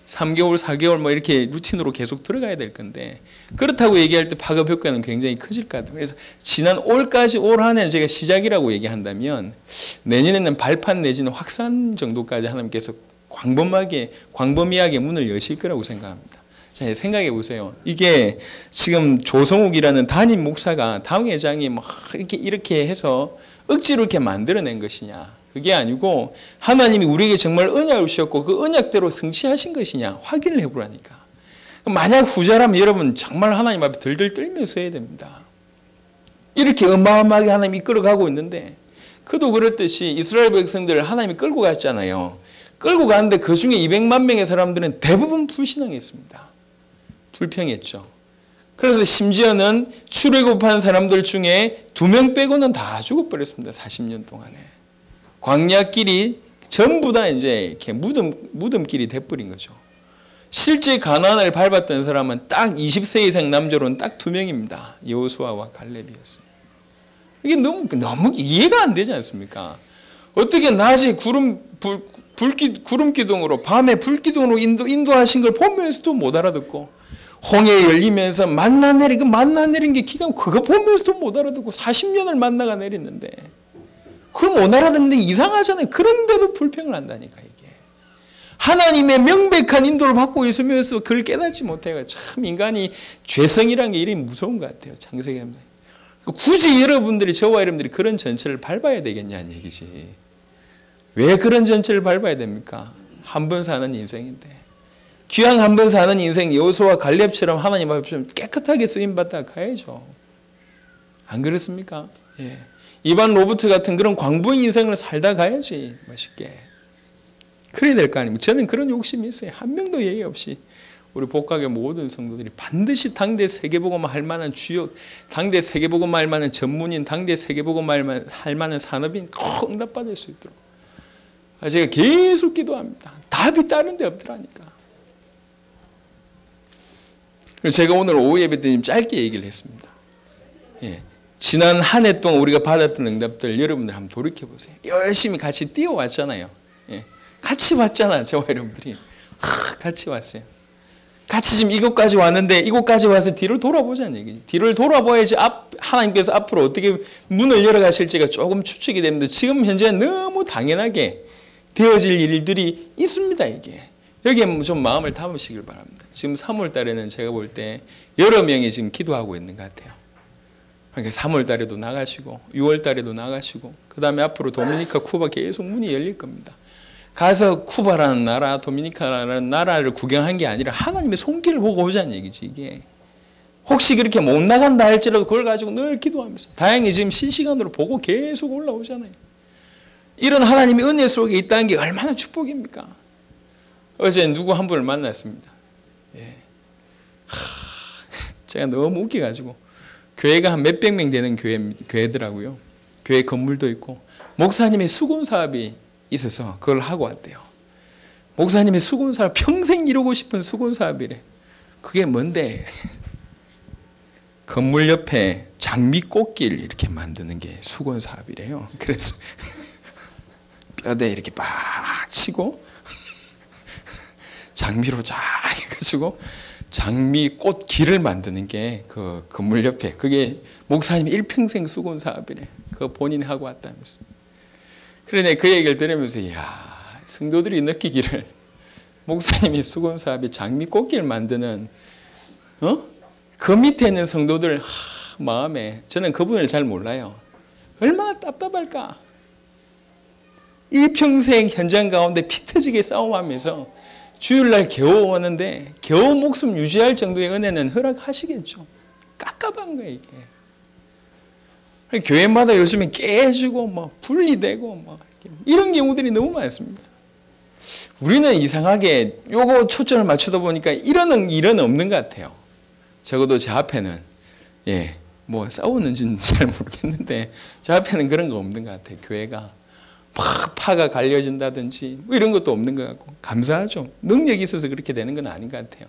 3개월, 4개월 뭐 이렇게 루틴으로 계속 들어가야 될 건데 그렇다고 얘기할 때 파급 효과는 굉장히 커질 것 같아요. 그래서 지난 올 한 해는 제가 시작이라고 얘기한다면 내년에는 발판 내지는 확산 정도까지 하나님께서 광범위하게 문을 여실 거라고 생각합니다. 자, 생각해 보세요. 이게 지금 조성욱이라는 담임 목사가 당회장이 막 이렇게 해서 억지로 이렇게 만들어낸 것이냐? 그게 아니고 하나님이 우리에게 정말 언약을 주셨고 그 언약대로 성취하신 것이냐 확인을 해보라니까. 만약 후자라면 여러분 정말 하나님 앞에 들들 떨면서 해야 됩니다. 이렇게 어마어마하게 하나님이 이끌어가고 있는데 그도 그렇듯이 이스라엘 백성들을 하나님이 끌고 갔잖아요. 끌고 가는데 그 중에 200만 명의 사람들은 대부분 불신앙했습니다. 불평했죠. 그래서 심지어는 출애굽한 사람들 중에 2명 빼고는 다 죽어버렸습니다. 40년 동안에. 광야길이 전부 다 이제 이렇게 무덤길이 돼버린 거죠. 실제 가나안을 밟았던 사람은 딱 20세 이상 남자로는 딱 2명입니다. 여호수아와 갈렙이었어요. 이게 너무 이해가 안 되지 않습니까? 어떻게 낮에 구름 기둥으로 밤에 불 기둥으로 인도하신 걸 보면서도 못 알아듣고, 홍해 열리면서 만나 내린 게 기가 그거 보면서도 못 알아듣고 40년을 만나가 내렸는데 그걸 못 알아듣는데 이상하잖아요. 그런데도 불평을 한다니까. 이게 하나님의 명백한 인도를 받고 있으면서 그걸 깨닫지 못해요. 참 인간이 죄성이라는 게 이름이 무서운 것 같아요. 창세기 합니다. 굳이 여러분들이, 저와 여러분들이 그런 전철을 밟아야 되겠냐는 얘기지. 왜 그런 전철을 밟아야 됩니까? 한 번 사는 인생인데. 귀양 한 번 사는 인생, 여호수아와 갈렙처럼 하나님 앞에 좀 깨끗하게 쓰임받다 가야죠. 안 그렇습니까? 예. 이반 로버트 같은 그런 광부인 인생을 살다 가야지, 멋있게. 그래야 될 거 아닙니까? 저는 그런 욕심이 있어요. 한 명도 예의 없이 우리 복각의 모든 성도들이 반드시 당대 세계복음화 할 만한 주역, 당대 세계복음화 할 만한 전문인, 당대 세계복음화 할 만한 산업인 꼭 응답받을 수 있도록 제가 계속 기도합니다. 답이 다른 데 없더라니까. 제가 오늘 오후 예배 때 짧게 얘기를 했습니다. 예. 지난 한 해 동안 우리가 받았던 응답들 여러분들 한번 돌이켜보세요. 열심히 같이 뛰어왔잖아요. 예. 같이 왔잖아요. 저와 여러분들이. 같이 왔어요. 같이 지금 이곳까지 왔는데 이곳까지 와서 뒤를 돌아보자는 얘기죠. 뒤를 돌아봐야지 하나님께서 앞으로 어떻게 문을 열어가실지가 조금 추측이 됩니다. 지금 현재 너무 당연하게 되어질 일들이 있습니다. 이게. 여기에 좀 마음을 담으시길 바랍니다. 지금 3월 달에는 제가 볼 때 여러 명이 지금 기도하고 있는 것 같아요. 그러니까 3월 달에도 나가시고 6월 달에도 나가시고 그 다음에 앞으로 도미니카, 쿠바 계속 문이 열릴 겁니다. 가서 쿠바라는 나라, 도미니카라는 나라를 구경한 게 아니라 하나님의 손길을 보고 오자는 얘기지 이게. 혹시 그렇게 못 나간다 할지라도 그걸 가지고 늘 기도하면서 다행히 지금 실시간으로 보고 계속 올라오잖아요. 이런 하나님의 은혜 속에 있다는 게 얼마나 축복입니까? 어제 누구 한 분을 만났습니다. 예. 제가 너무 웃겨가지고 교회가 한 몇백 명 되는 교회더라고요. 교회 건물도 있고 목사님의 수건 사업이 있어서 그걸 하고 왔대요. 목사님의 수건 사업, 평생 이루고 싶은 수건 사업이래. 그게 뭔데? 건물 옆에 장미꽃길 이렇게 만드는 게 수건 사업이래요. 그래서 뼈대 이렇게 막 치고 장미로 쫙 해가지고 장미꽃 길을 만드는 게 그 건물 옆에, 그게 목사님이 일평생 수건 사업이래. 그거 본인이 하고 왔다면서. 그러네. 그 얘기를 들으면서 이야, 성도들이 느끼기를 목사님이 수건 사업이 장미꽃길 만드는 그 밑에 있는 성도들 마음에, 저는 그분을 잘 몰라요. 얼마나 답답할까. 일평생 현장 가운데 피 터지게 싸움하면서 주일날 겨우 오는데 겨우 목숨 유지할 정도의 은혜는 허락하시겠죠. 깝깝한 거예요 이게. 교회마다 요즘에 깨지고 막 분리되고 막 이런 경우들이 너무 많습니다. 우리는 이상하게 요거 초점을 맞추다 보니까 이런 일은 없는 것 같아요. 적어도 제 앞에는 뭐 싸우는지는 잘 모르겠는데 제 앞에는 그런 거 없는 것 같아요. 교회가 막 파가 갈려진다든지 뭐 이런 것도 없는 것 같고 감사하죠. 능력이 있어서 그렇게 되는 건 아닌 것 같아요.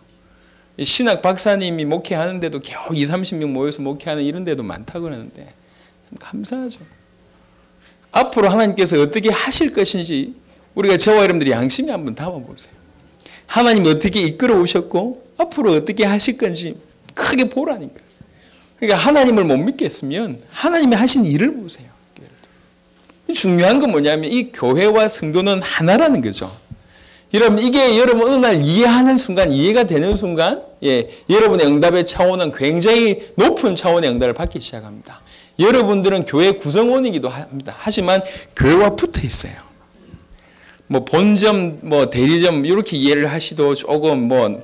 신학 박사님이 목회하는데도 겨우 20-30명 모여서 목회하는 이런 데도 많다고 그러는데 감사하죠. 앞으로 하나님께서 어떻게 하실 것인지 우리가 저와 여러분들이 양심에 한번 담아보세요. 하나님이 어떻게 이끌어 오셨고 앞으로 어떻게 하실 건지 크게 보라니까. 그러니까 하나님을 못 믿겠으면 하나님이 하신 일을 보세요. 중요한 건 뭐냐면 이 교회와 성도는 하나라는 거죠. 여러분 이게 여러분 어느 날 이해하는 순간, 이해가 되는 순간 여러분의 응답의 차원은 굉장히 높은 차원의 응답을 받기 시작합니다. 여러분들은 교회 구성원이기도 합니다. 하지만 교회와 붙어 있어요. 뭐 본점, 뭐 대리점 이렇게 이해를 하시도 조금 뭐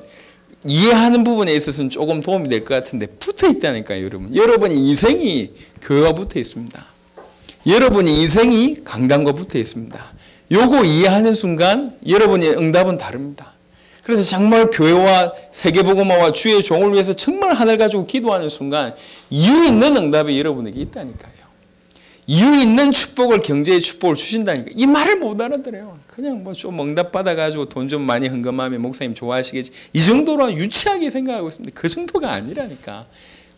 이해하는 부분에 있어서는 조금 도움이 될 것 같은데 붙어 있다니까요, 여러분. 여러분의 인생이 교회와 붙어 있습니다. 여러분의 인생이 강단과 붙어 있습니다. 요거 이해하는 순간 여러분의 응답은 다릅니다. 그래서 정말 교회와 세계복음화와 주의 종을 위해서 정말 하늘 가지고 기도하는 순간 이유 있는 응답이 여러분에게 있다니까요. 이유 있는 축복을, 경제의 축복을 주신다니까. 이 말을 못 알아들어요. 그냥 뭐 좀 응답 받아가지고 돈 좀 많이 헌금하면 목사님 좋아하시겠지. 이 정도로 유치하게 생각하고 있습니다. 그 정도가 아니라니까.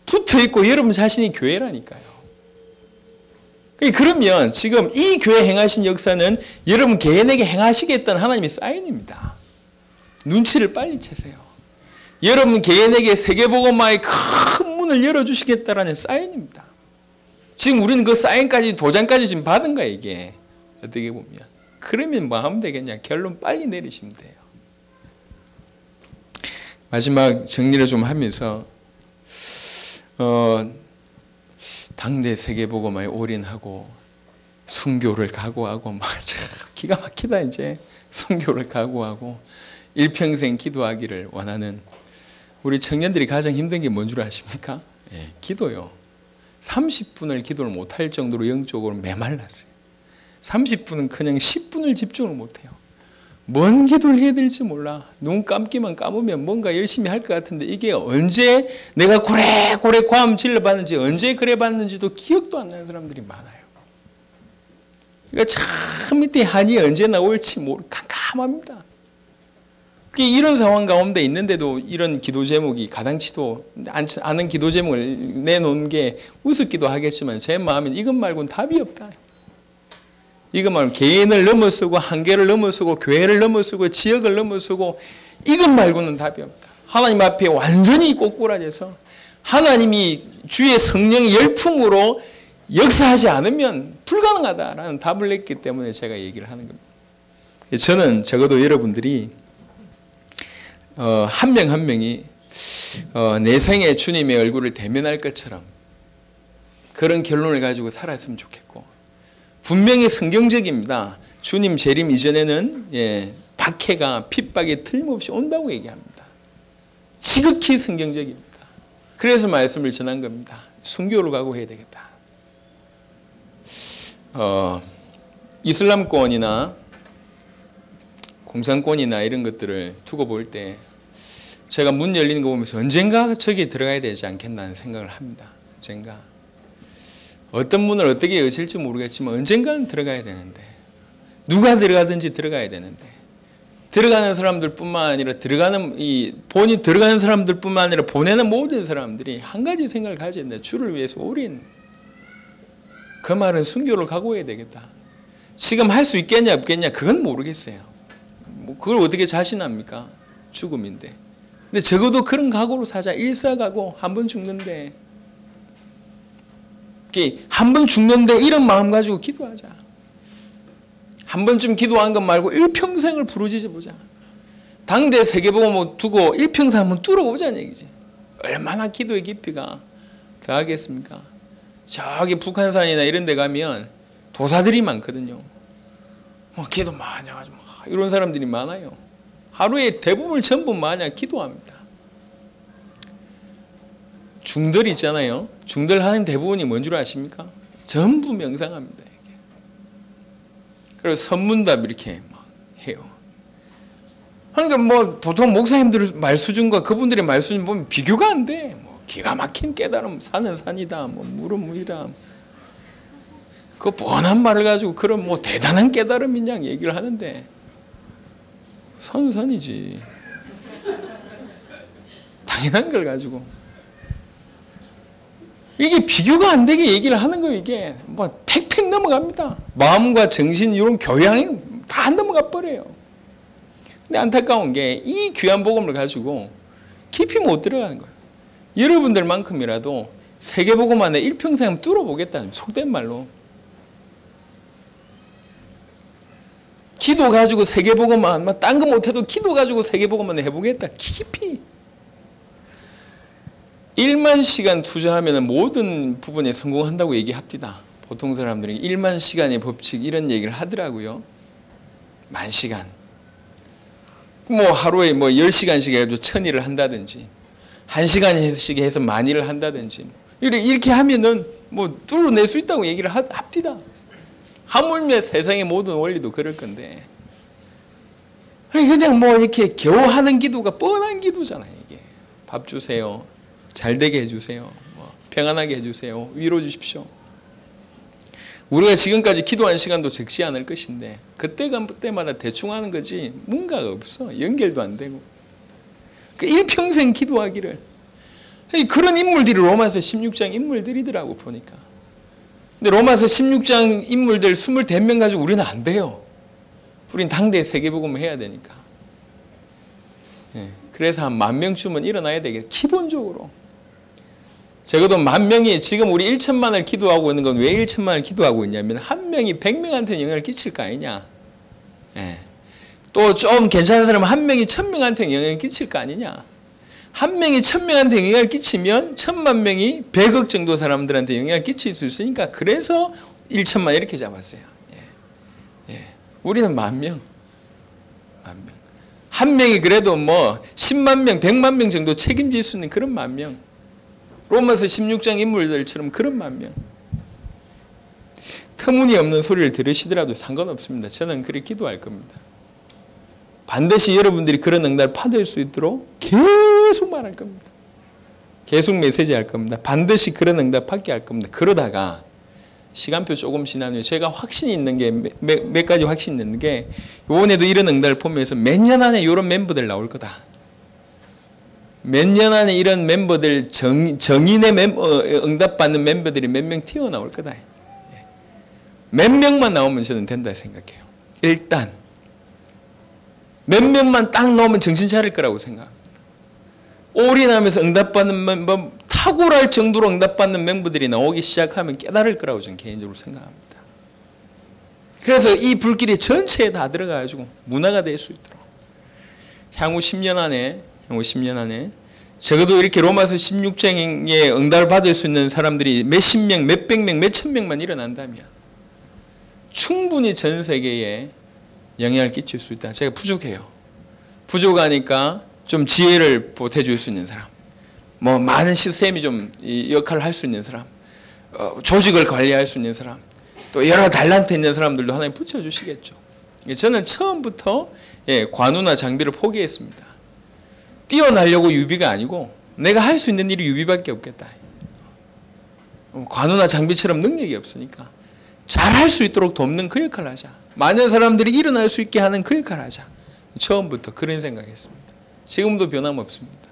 붙어있고 여러분 자신이 교회라니까요. 그러면 지금 이 교회 행하신 역사는 여러분 개인에게 행하시겠다는 하나님의 사인입니다. 눈치를 빨리 채세요. 여러분 개인에게 세계복음화의 큰 문을 열어주시겠다라는 사인입니다. 지금 우리는 그 사인까지, 도장까지 지금 받은 거야, 이게. 어떻게 보면. 그러면 뭐 하면 되겠냐. 결론 빨리 내리시면 돼요. 마지막 정리를 좀 하면서, 당대 세계복음화에 올인하고, 순교를 각오하고, 막 기가 막히다, 이제. 순교를 각오하고, 일평생 기도하기를 원하는 우리 청년들이 가장 힘든 게 뭔 줄 아십니까? 예, 기도요. 30분을 기도를 못할 정도로 영적으로 메말랐어요. 30분은 그냥 10분을 집중을 못해요. 뭔 기도를 해야 될지 몰라. 눈 감기만 감으면 뭔가 열심히 할 것 같은데 이게 언제 내가 고래고래 고함 질러봤는지, 언제 그래 봤는지도 기억도 안 나는 사람들이 많아요. 그러니까 참 밑에 한이 언제 나올지 깜깜합니다. 이런 상황 가운데 있는데도 이런 기도 제목이 가당치도 않은 기도 제목을 내놓은 게 우습기도 하겠지만 제 마음엔 이것 말고는 답이 없다. 이것 말고 개인을 넘어서고 한계를 넘어서고 교회를 넘어서고 지역을 넘어서고 이것 말고는 답이 없다. 하나님 앞에 완전히 꼬꾸라져서 하나님이 주의 성령의 열풍으로 역사하지 않으면 불가능하다라는 답을 냈기 때문에 제가 얘기를 하는 겁니다. 저는 적어도 여러분들이 한 명 한 명이 내 생에 주님의 얼굴을 대면할 것처럼 그런 결론을 가지고 살았으면 좋겠고, 분명히 성경적입니다. 주님 재림 이전에는 박해가 핍박이 틀림없이 온다고 얘기합니다. 지극히 성경적입니다. 그래서 말씀을 전한 겁니다. 순교로 각오해야 되겠다. 이슬람권이나 공산권이나 이런 것들을 두고 볼 때 제가 문 열리는 거 보면서 언젠가 저기에 들어가야 되지 않겠나는 생각을 합니다. 언젠가. 어떤 문을 어떻게 여실지 모르겠지만 언젠가는 들어가야 되는데, 누가 들어가든지 들어가야 되는데, 들어가는 사람들 뿐만 아니라 본인 들어가는 사람들 뿐만 아니라 보내는 모든 사람들이 한 가지 생각을 가져야 된다. 주를 위해서 올인. 그 말은 순교를 각오해야 되겠다. 지금 할 수 있겠냐 없겠냐 그건 모르겠어요. 뭐 그걸 어떻게 자신합니까? 죽음인데. 근데 적어도 그런 각오로 사자. 일사각오. 한 번 죽는데. 한 번 죽는데 이런 마음 가지고 기도하자. 한 번쯤 기도한 것 말고 일평생을 부르짖어 보자. 당대 세계복음 두고 일평생 한번 뚫어보자는 얘기지. 얼마나 기도의 깊이가 더하겠습니까? 저기 북한산이나 이런 데 가면 도사들이 많거든요. 기도 많이 해가지고 이런 사람들이 많아요. 하루에 대부분 전부 마냥 기도합니다. 중들 있잖아요. 중들 하는 대부분이 뭔 줄 아십니까? 전부 명상합니다. 그리고 선문답 이렇게 막 해요. 그러니까 뭐 보통 목사님들 말 수준과 그분들의 말 수준 보면 비교가 안 돼. 뭐 기가 막힌 깨달음, 산은 산이다, 뭐 물은 물이다. 그 뻔한 말을 가지고 그런 뭐 대단한 깨달음인 양 얘기를 하는데. 산은 산이지. 당연한 걸 가지고. 이게 비교가 안 되게 얘기를 하는 거예요, 이게. 뭐, 팩팩 넘어갑니다. 마음과 정신, 이런 교양이 다 넘어가 버려요. 근데 안타까운 게, 이 귀한 복음을 가지고 깊이 못 들어가는 거예요. 여러분들만큼이라도 세계복음 안에 일평생 뚫어보겠다는 속된 말로. 기도 가지고 세계복음만, 딴 거 못해도 기도 가지고 세계복음만 해보겠다. 깊이. 1만 시간 투자하면 모든 부분에 성공한다고 얘기합니다. 보통 사람들이 1만 시간의 법칙 이런 얘기를 하더라고요. 10,000시간. 뭐 하루에 뭐 10시간씩 해가지고 1000일을 한다든지 1시간씩 해서 10,000일을 한다든지 이렇게 하면은 뭐 뚫어낼 수 있다고 얘기를 합니다. 하물며 세상의 모든 원리도 그럴 건데 그냥 뭐 이렇게 겨우 하는 기도가 뻔한 기도잖아요. 이게 밥 주세요, 잘 되게 해주세요, 뭐 평안하게 해주세요, 위로 주십시오. 우리가 지금까지 기도한 시간도 적지 않을 것인데 그때마다 대충 하는 거지 뭔가가 없어. 연결도 안 되고. 일평생 기도하기를. 그런 인물들이 로마서 16장 인물들이더라고 보니까. 근데 로마서 16장 인물들 25명 가지고 우리는 안 돼요. 우린 당대에 세계복음을 해야 되니까. 그래서 한 10,000명쯤은 일어나야 되겠. 기본적으로. 적어도 10,000명이 지금 우리 1천만을 기도하고 있는 건 왜 1천만을 기도하고 있냐면 한 명이 100명한테 영향을 끼칠 거 아니냐. 또 좀 괜찮은 사람은 한 명이 1,000명한테 영향을 끼칠 거 아니냐. 한 명이 1,000명한테 영향을 끼치면 1,000,000명이 100억 정도 사람들한테 영향을 끼칠 수 있으니까 그래서 1천만 이렇게 잡았어요. 우리는 10,000명. 한 명이 그래도 뭐 10만 명, 100만 명 정도 책임질 수 있는 그런 10,000명. 로마서 16장 인물들처럼 그런 10,000명. 터무니없는 소리를 들으시더라도 상관없습니다. 저는 그렇게 기도할 겁니다. 반드시 여러분들이 그런 응답을 받을 수 있도록 계속 말할 겁니다. 계속 메시지할 겁니다. 반드시 그런 응답 받게 할 겁니다. 그러다가 시간표 조금 지난 후에 제가 확신이 있는 게 몇 가지 확신이 있는 게 이번에도 이런 응답을 보면서 몇 년 안에 이런 멤버들 나올 거다. 몇 년 안에 이런 멤버들 정인의 응답받는 멤버들이 몇 명 튀어나올 거다. 몇 명만 나오면 저는 된다 생각해요. 일단 몇 명만 딱 나오면 정신 차릴 거라고 생각합니다. 올인하면서 응답받는 탁월할 정도로 응답받는 멤버들이 나오기 시작하면 깨달을 거라고 저는 개인적으로 생각합니다. 그래서 이 불길이 전체에 다 들어가가지고 문화가 될 수 있도록 향후 10년 안에 적어도 이렇게 로마서 16장에 응답을 받을 수 있는 사람들이 몇십 명, 몇백 명, 몇천 명만 일어난다면 충분히 전 세계에 영향을 끼칠 수 있다. 제가 부족해요. 부족하니까 좀 지혜를 보태줄 수 있는 사람, 뭐 많은 시스템이 좀 역할을 할 수 있는 사람, 조직을 관리할 수 있는 사람, 또 여러 달란트 있는 사람들도 하나님 붙여주시겠죠. 저는 처음부터 관우나 장비를 포기했습니다. 뛰어나려고 유비가 아니고 내가 할 수 있는 일이 유비밖에 없겠다. 관우나 장비처럼 능력이 없으니까 잘할 수 있도록 돕는 그 역할을 하자. 많은 사람들이 일어날 수 있게 하는 그 역할을 하자. 처음부터 그런 생각했습니다. 지금도 변함없습니다.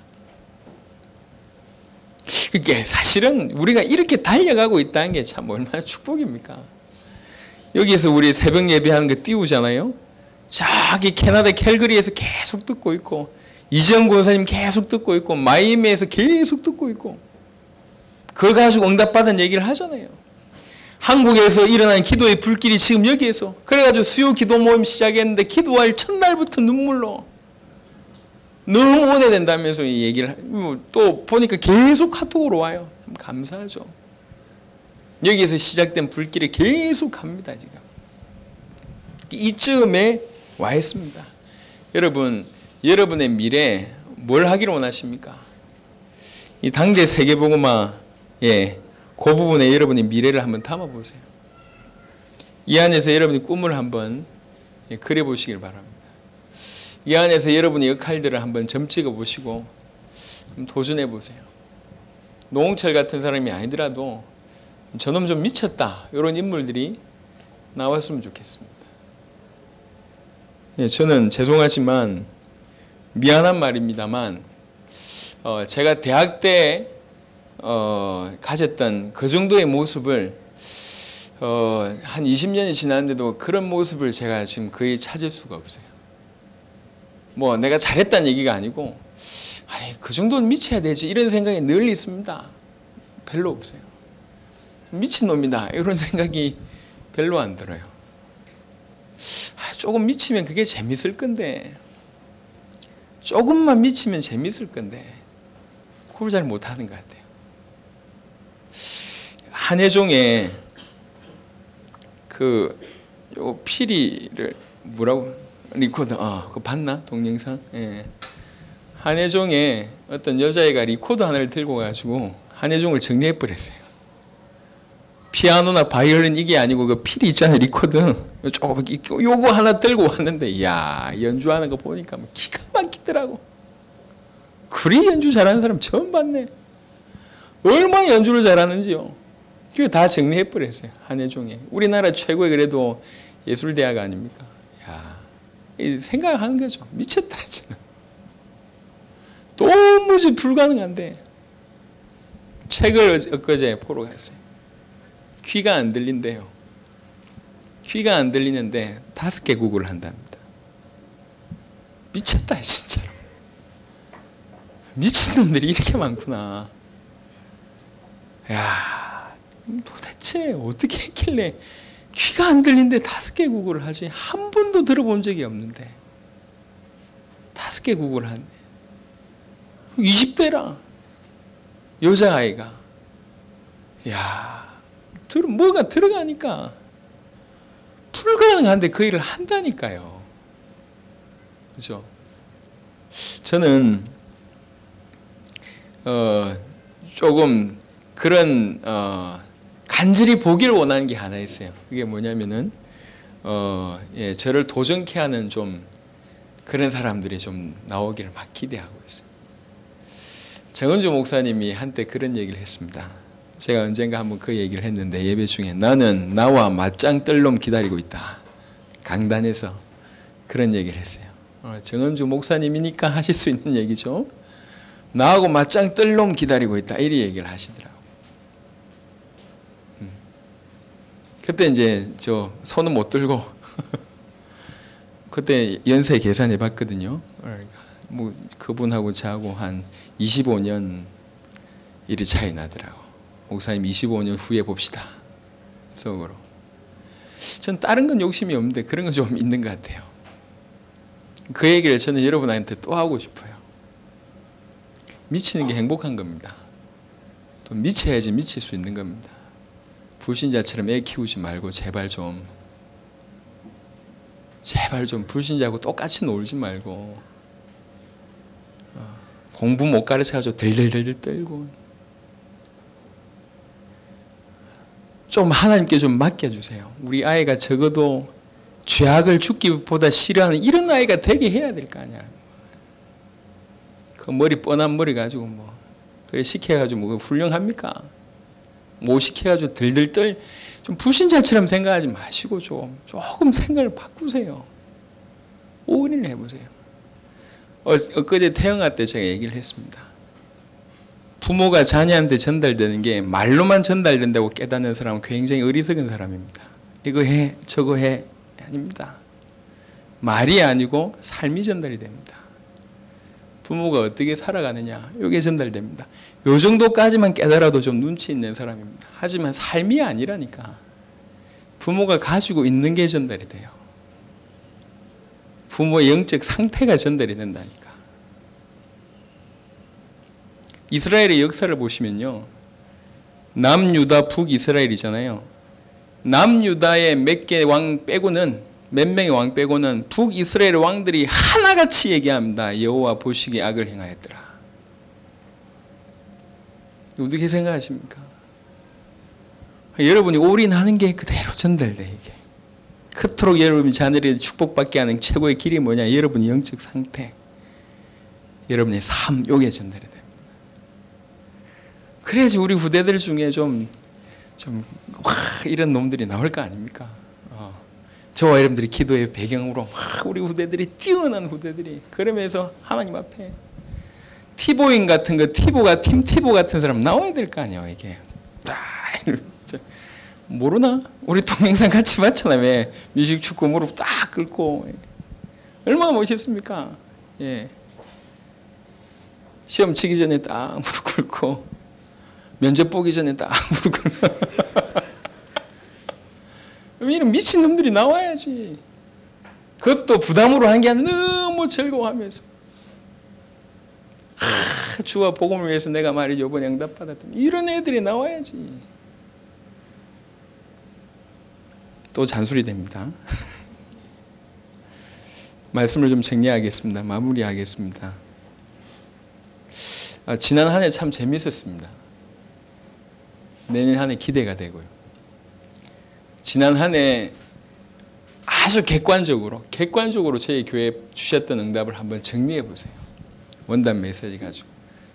그게 사실은 우리가 이렇게 달려가고 있다는 게 참 얼마나 축복입니까? 여기에서 우리 새벽 예배하는 거 띄우잖아요. 저기 캐나다 캘거리에서 계속 듣고 있고, 이재영 권사님 계속 듣고 있고, 마이애미에서 계속 듣고 있고, 그걸 가지고 응답받은 얘기를 하잖아요. 한국에서 일어난 기도의 불길이 지금 여기에서, 그래가지고 수요 기도 모임 시작했는데 기도할 첫날부터 눈물로 너무 원해된다면서 이 얘기를 또 보니까 계속 카톡으로 와요. 감사하죠. 여기에서 시작된 불길이 계속 갑니다. 지금 이쯤에 와 있습니다. 여러분, 여러분의 미래 뭘 하기를 원하십니까? 이 당대 세계복음화의 그 부분에 여러분의 미래를 한번 담아보세요. 이 안에서 여러분의 꿈을 한번 그려보시길 바랍니다. 이 안에서 여러분의 역할들을 한번 점 찍어보시고 도전해보세요. 노홍철 같은 사람이 아니더라도 저놈 좀 미쳤다, 이런 인물들이 나왔으면 좋겠습니다. 저는 죄송하지만 미안한 말입니다만 제가 대학 때 가졌던 그 정도의 모습을 한 20년이 지났는데도 그런 모습을 제가 지금 거의 찾을 수가 없어요. 뭐 내가 잘했다는 얘기가 아니고 아니 그 정도는 미쳐야 되지 이런 생각이 늘 있습니다. 별로 없어요. 미친놈이다 이런 생각이 별로 안 들어요. 조금 미치면 그게 재밌을 건데, 조금만 미치면 재밌을 건데 그걸 잘 못하는 것 같아요. 한혜종의 그 요 피리를 뭐라고 리코더 그거 봤나 동영상? 예. 한혜종의 어떤 여자애가 리코더 하나를 들고 가지고 한혜종을 정리해 버렸어요. 피아노나 바이올린 이게 아니고 그 필이 있잖아요. 리코드. 조금 요거 하나 들고 왔는데 이야 연주하는 거 보니까 뭐 기가 막히더라고. 그리 연주 잘하는 사람 처음 봤네. 얼마나 연주를 잘하는지요. 그게 다 정리해버렸어요. 한예종에. 우리나라 최고의 그래도 예술대학 아닙니까? 야, 생각하는 거죠. 미쳤다. 지금. 도무지 불가능한데 책을 엊그제 보러 갔어요. 귀가 안 들린대요. 귀가 안 들리는데 5개 국어를 한답니다. 미쳤다 진짜로. 미친놈들이 이렇게 많구나. 야, 도대체 어떻게 했길래 귀가 안 들리는데 5개 국어를 하지? 한 번도 들어본 적이 없는데 5개 국어를 하네. 20대라 여자아이가. 야, 뭐가 들어가니까 불가능한데 그 일을 한다니까요. 그렇죠? 저는 조금 그런 간절히 보기를 원하는 게 하나 있어요. 그게 뭐냐면은 예, 저를 도전케 하는 좀 그런 사람들이 좀 나오기를 막 기대하고 있어요. 정은주 목사님이 한때 그런 얘기를 했습니다. 제가 언젠가 한번 그 얘기를 했는데 예배 중에 나는 나와 맞짱 뜰 놈 기다리고 있다. 강단에서 그런 얘기를 했어요. 정은주 목사님이니까 하실 수 있는 얘기죠. 나하고 맞짱 뜰 놈 기다리고 있다. 이리 얘기를 하시더라고요. 그때 이제 저 손은 못 들고 그때 연세 계산해 봤거든요. 뭐 그분하고 저하고 한 25년 일이 차이 나더라고. 목사님 25년 후에 봅시다. 속으로. 전 다른 건 욕심이 없는데 그런 건 좀 있는 것 같아요. 그 얘기를 저는 여러분한테 또 하고 싶어요. 미치는 게 행복한 겁니다. 또 미쳐야지 미칠 수 있는 겁니다. 불신자처럼 애 키우지 말고 제발 좀 불신자하고 똑같이 놀지 말고 공부 못 가르쳐가지고 들들들 떨고 좀 하나님께 좀 맡겨주세요. 우리 아이가 적어도 죄악을 죽기보다 싫어하는 이런 아이가 되게 해야 될 거 아니야. 그 머리 뻔한 머리 가지고 뭐 그래 시켜가지고 뭐 훌륭합니까? 못 시켜가지고 들들떨 좀 불신자처럼 생각하지 마시고 조금 생각을 바꾸세요. 올인을 해보세요. 엊그제 태영아 때 제가 얘기를 했습니다. 부모가 자녀한테 전달되는 게 말로만 전달된다고 깨닫는 사람은 굉장히 어리석은 사람입니다. 이거 해 저거 해 아닙니다. 말이 아니고 삶이 전달이 됩니다. 부모가 어떻게 살아가느냐 이게 전달됩니다. 요 정도까지만 깨달아도 좀 눈치 있는 사람입니다. 하지만 삶이 아니라니까. 부모가 가지고 있는 게 전달이 돼요. 부모의 영적 상태가 전달이 된다니까. 이스라엘의 역사를 보시면요. 남유다 북이스라엘이잖아요. 남유다의 몇 개 왕 빼고는 몇 명의 왕 빼고는 북이스라엘 왕들이 하나같이 얘기합니다. 여호와 보시기에 악을 행하였더라. 어떻게 생각하십니까? 여러분이 올인하는 게 그대로 전달돼 이게. 그토록 여러분이 자녀를 축복받게 하는 최고의 길이 뭐냐? 여러분의 영적 상태, 여러분의 삶, 요게 전달이 됩니다. 그래야지 우리 후대들 중에 이런 놈들이 나올 거 아닙니까? 저와 여러분들이 기도의 배경으로 우리 후대들이 뛰어난 후대들이 그러면서 하나님 앞에 티보인 같은 거, 팀 티보 같은 사람 나와야 될 거 아니에요. 이게 모르나? 우리 동영상 같이 봤잖아요. 왜 뮤직 축구 무릎 딱 꿇고 얼마나 멋있습니까? 예. 시험 치기 전에 딱 무릎 꿇고 면접 보기 전에 딱 무릎 꿇고 이런 미친놈들이 나와야지. 그것도 부담으로 한 게 아니라 너무 즐거워하면서 주와 복음을 위해서 내가 말이죠 이번에 응답받았던 이런 애들이 나와야지. 또 잔소리 됩니다. 말씀을 좀 정리하겠습니다. 마무리하겠습니다. 지난 한 해 참 재밌었습니다. 내년 한 해 기대가 되고요. 지난 한 해 아주 객관적으로 저희 교회에 주셨던 응답을 한번 정리해 보세요. 원단 메시지 가지고.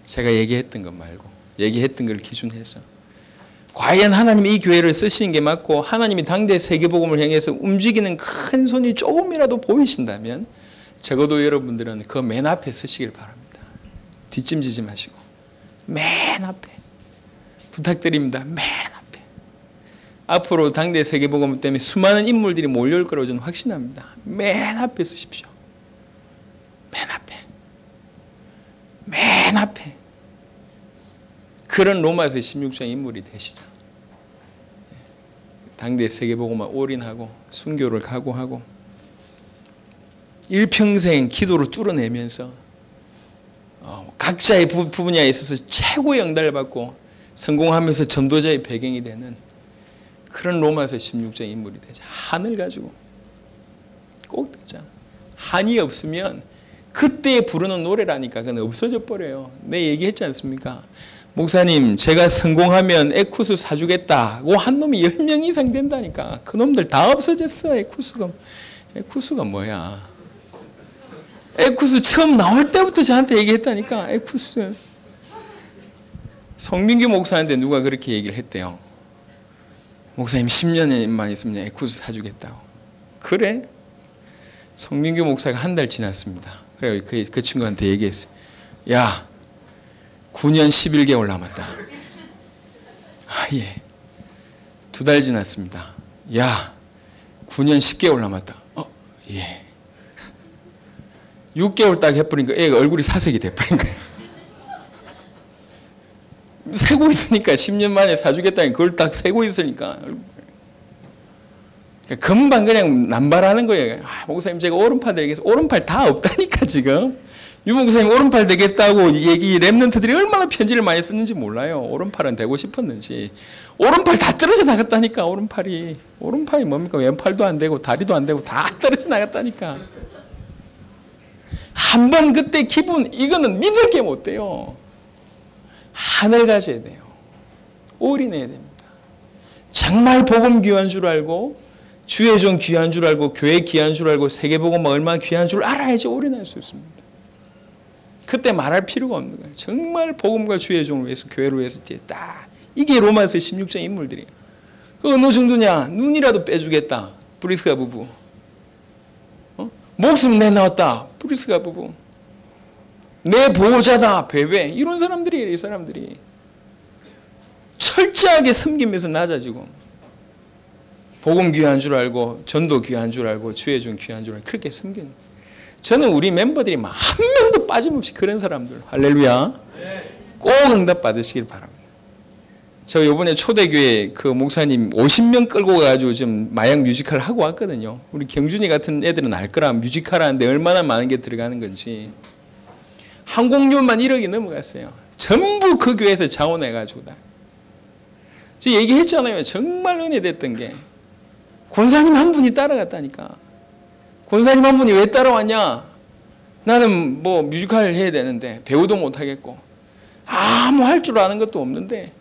제가 얘기했던 것 말고 얘기했던 걸 기준해서 과연 하나님이 이 교회를 쓰시는 게 맞고 하나님이 당대 세계복음을 향해서 움직이는 큰 손이 조금이라도 보이신다면 적어도 여러분들은 그 맨 앞에 서시길 바랍니다. 뒷짐지지 마시고 맨 앞에 부탁드립니다. 맨 앞에. 앞으로 당대 세계복음 때문에 수많은 인물들이 몰려올 거라고 저는 확신합니다. 맨 앞에 서십시오. 맨 앞에. 맨 앞에. 그런 로마서 16장 인물이 되시자. 당대 세계복음에 올인하고 순교를 각오하고 일평생 기도로 뚫어내면서 각자의 분야에 있어서 최고의 응답을 받고 성공하면서 전도자의 배경이 되는 그런 로마서 16장 인물이 되자. 한을 가지고 꼭 되자. 한이 없으면 그때 부르는 노래라니까 그건 없어져 버려요. 내 얘기했지 않습니까? 목사님 제가 성공하면 에쿠스 사주겠다고 한 놈이 10명 이상 된다니까. 그 놈들 다 없어졌어. 에쿠스가 뭐야. 에쿠스 처음 나올 때부터 저한테 얘기했다니까. 에쿠스. 성민규 목사한테 누가 그렇게 얘기를 했대요. 목사님 10년만 있으면 에쿠스 사주겠다고. 그래? 성민규 목사가 한 달 지났습니다. 그래요. 그 친구한테 얘기했어요. 야 9년 11개월 남았다. 아, 예. 2달 지났습니다. 야, 9년 10개월 남았다. 예. 6개월 딱 해버리니까 애가 얼굴이 사색이 돼버린 거예요. 세고 있으니까 10년 만에 사주겠다니 그걸 딱 세고 있으니까. 금방 그냥 남발하는 거예요. 아, 목사님 제가 오른팔 드리겠어요. 오른팔 다 없다니까 지금. 유 목사님 오른팔 되겠다고 얘기 랩런트들이 얼마나 편지를 많이 썼는지 몰라요. 오른팔은 되고 싶었는지. 오른팔 다 떨어져 나갔다니까. 오른팔이 뭡니까? 왼팔도 안 되고 다리도 안 되고 다 떨어져 나갔다니까. 한번 그때 기분 이거는 믿을 게 못 돼요. 하늘 가져야 돼요. 올인해야 됩니다. 정말 복음 귀한 줄 알고 주의 종 귀한 줄 알고 교회 귀한 줄 알고 세계복음 얼마나 귀한 줄 알아야지 올인할 수 있습니다. 그때 말할 필요가 없는 거예요. 정말 복음과 주의 종을 위해서 교회를 위해서 딱 이게 로마서 16장 인물들이에요. 그 어느 정도냐? 눈이라도 빼주겠다. 브리스가 부부. 목숨 내놓았다. 브리스가 부부. 내 보호자다. 베베. 이런 사람들이에요. 이 사람들이. 철저하게 섬기면서 낮아지고 복음 귀한 줄 알고 전도 귀한 줄 알고 주의 종 귀한 줄 알고 그렇게 섬기는. 저는 우리 멤버들이 한 명도 빠짐없이 그런 사람들. 할렐루야. 꼭 응답 받으시길 바랍니다. 저 이번에 초대교회 그 목사님 50명 끌고 가가지고 좀 마약 뮤지컬 하고 왔거든요. 우리 경준이 같은 애들은 알 거라. 뮤지컬 하는데 얼마나 많은 게 들어가는 건지. 항공료만 1억이 넘어갔어요. 전부 그 교회에서 자원해가지고 다. 저 얘기했잖아요. 정말 은혜 됐던 게. 권사님 한 분이 따라갔다니까. 권사님 한 분이 왜 따라왔냐? 나는 뭐 뮤지컬 해야 되는데 배우도 못하겠고 아무 할 줄 아는 것도 없는데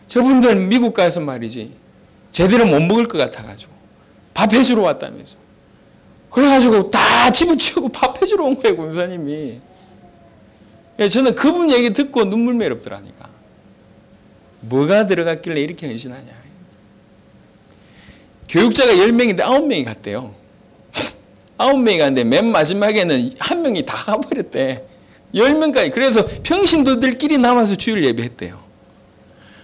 저분들 미국 가서 말이지 제대로 못 먹을 것 같아가지고 밥 해주러 왔다면서. 그래가지고 다 집어치우고 밥 해주러 온 거예요. 권사님이. 저는 그분 얘기 듣고 눈물 매렵더라니까. 뭐가 들어갔길래 이렇게 헌신하냐. 교육자가 10명인데 9명이 갔대요. 9명이 갔는데 맨 마지막에는 한 명이 다 가버렸대. 10명까지. 그래서 평신도들끼리 남아서 주일 예배했대요.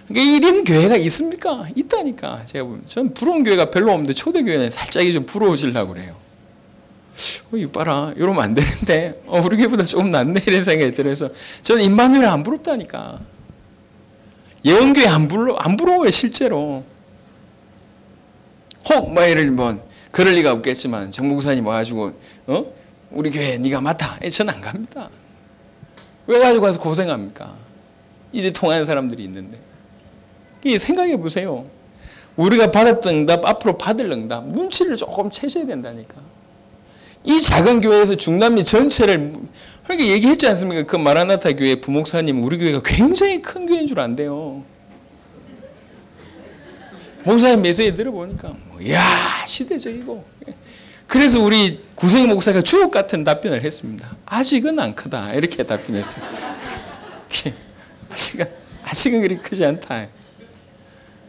그러니까 이런 교회가 있습니까? 있다니까. 제가 보면. 전 부러운 교회가 별로 없는데 초대교회는 살짝 좀 부러워지려고 그래요. 이거 봐라. 이러면 안 되는데. 우리 교회보다 조금 낫네. 이런 생각이 들어서 저는 임마누엘 안 부럽다니까. 예언교회 안 부러워요. 실제로. 혹 뭐 예를 들면 그럴 리가 없겠지만 정 목사님 와가지고 우리 교회 네가 맡아. 저는 안 갑니다. 왜 가지고 가서 고생합니까? 이제 통하는 사람들이 있는데. 생각해 보세요. 우리가 받았던 응답 앞으로 받을 응답 문치를 조금 채셔야 된다니까. 이 작은 교회에서 중남미 전체를 그러니까 얘기했지 않습니까? 그 마라나타 교회 부목사님 우리 교회가 굉장히 큰 교회인 줄 안대요. 목사님 메시지 들어보니까 이야 시대적이고, 그래서 우리 구성희 목사가 주옥 같은 답변을 했습니다. 아직은 안 크다 이렇게 답변했어요. 아직은 그리 크지 않다.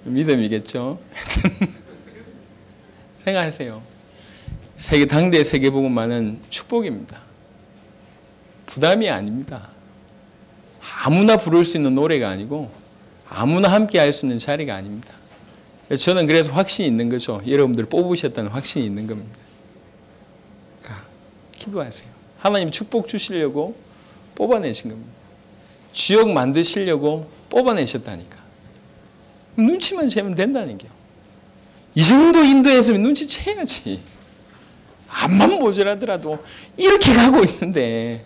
믿음이겠죠. 생각하세요. 당대 세계복음화는 축복입니다. 부담이 아닙니다. 아무나 부를 수 있는 노래가 아니고 아무나 함께 할 수 있는 자리가 아닙니다. 저는 그래서 확신이 있는 거죠. 여러분들 뽑으셨다는 확신이 있는 겁니다. 기도하세요. 하나님 축복 주시려고 뽑아내신 겁니다. 지역 만드시려고 뽑아내셨다니까. 눈치만 채면 된다니까요. 이 정도 인도했으면 눈치채야지. 앞만 모자라더라도 이렇게 가고 있는데,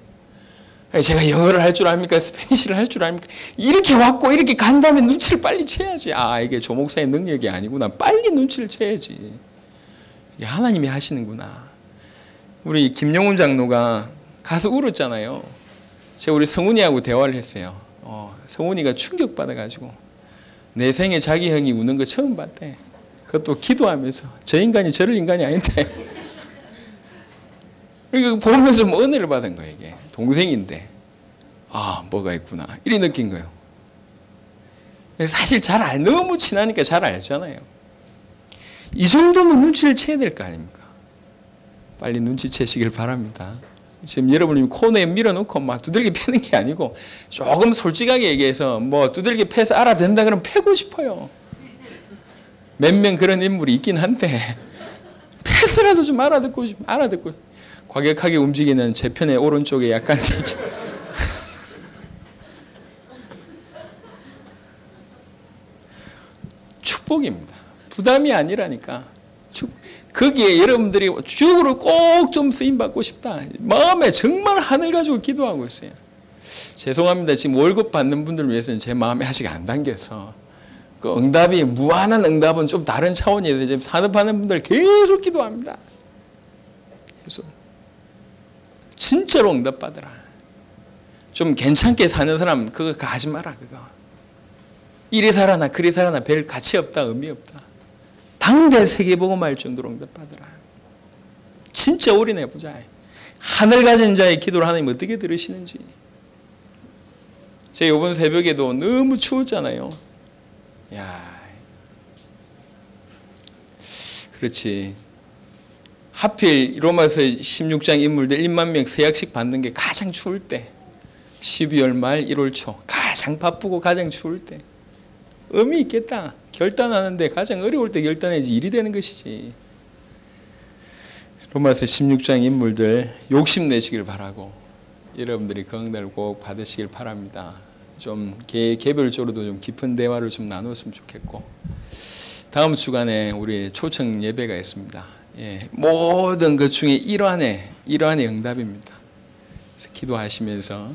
제가 영어를 할 줄 압니까? 스페니쉬를 할 줄 압니까? 이렇게 왔고 이렇게 간 다음에 눈치를 빨리 채야지. 이게 조 목사의 능력이 아니구나. 빨리 눈치를 채야지. 이게 하나님이 하시는구나. 우리 김영훈 장로가 가서 울었잖아요. 제가 우리 성훈이하고 대화를 했어요. 성훈이가 충격받아가지고 내 생에 자기 형이 우는 거 처음 봤대. 그것도 기도하면서 저 인간이 저럴 인간이 아닌데. 그러니까 보면서 뭐 은혜를 받은 거예요. 이게 동생인데 뭐가 있구나 이리 느낀 거예요. 사실 너무 친하니까 잘 알잖아요. 이 정도면 눈치를 채야 될 거 아닙니까? 빨리 눈치채시길 바랍니다. 지금 여러분이 코너에 밀어놓고 막 두들겨 패는 게 아니고 조금 솔직하게 얘기해서 뭐 두들겨 패서 알아듣는다 그러면 패고 싶어요. 몇 명 그런 인물이 있긴 한데 패스라도 좀 알아듣고 과격하게 움직이는 제 편의 오른쪽에 약간 축복입니다. 부담이 아니라니까. 거기에 여러분들이 주역으로 꼭 좀 쓰임받고 싶다. 마음에 정말 하늘 가지고 기도하고 있어요. 죄송합니다. 지금 월급 받는 분들을 위해서는 제 마음에 아직 안 담겨서 그 응답이 무한한 응답은 좀 다른 차원이에요. 지금 산업하는 분들 계속 기도합니다. 계속 진짜로 응답 받으라. 좀 괜찮게 사는 사람 그거 하지 마라. 그거 이리 살아나 그리 살아나 별 가치 없다 의미 없다. 당대 세계복음 할 정도로 응답 받으라. 진짜 올인해보자. 하늘 가진 자의 기도를 하나님 어떻게 들으시는지. 제가 이번 새벽에도 너무 추웠잖아요. 그렇지. 하필 로마서 16장 인물들 1만 명 서약식 받는 게 가장 추울 때, 12월 말 1월 초 가장 바쁘고 가장 추울 때. 의미 있겠다. 결단하는데 가장 어려울 때 결단해야지 일이 되는 것이지. 로마서 16장 인물들 욕심내시길 바라고 여러분들이 그 응답을 꼭 받으시길 바랍니다. 좀 개별적으로도 좀 깊은 대화를 좀 나눴으면 좋겠고, 다음 주간에 우리 초청 예배가 있습니다. 모든 것 중에 일환의 응답입니다. 그래서 기도하시면서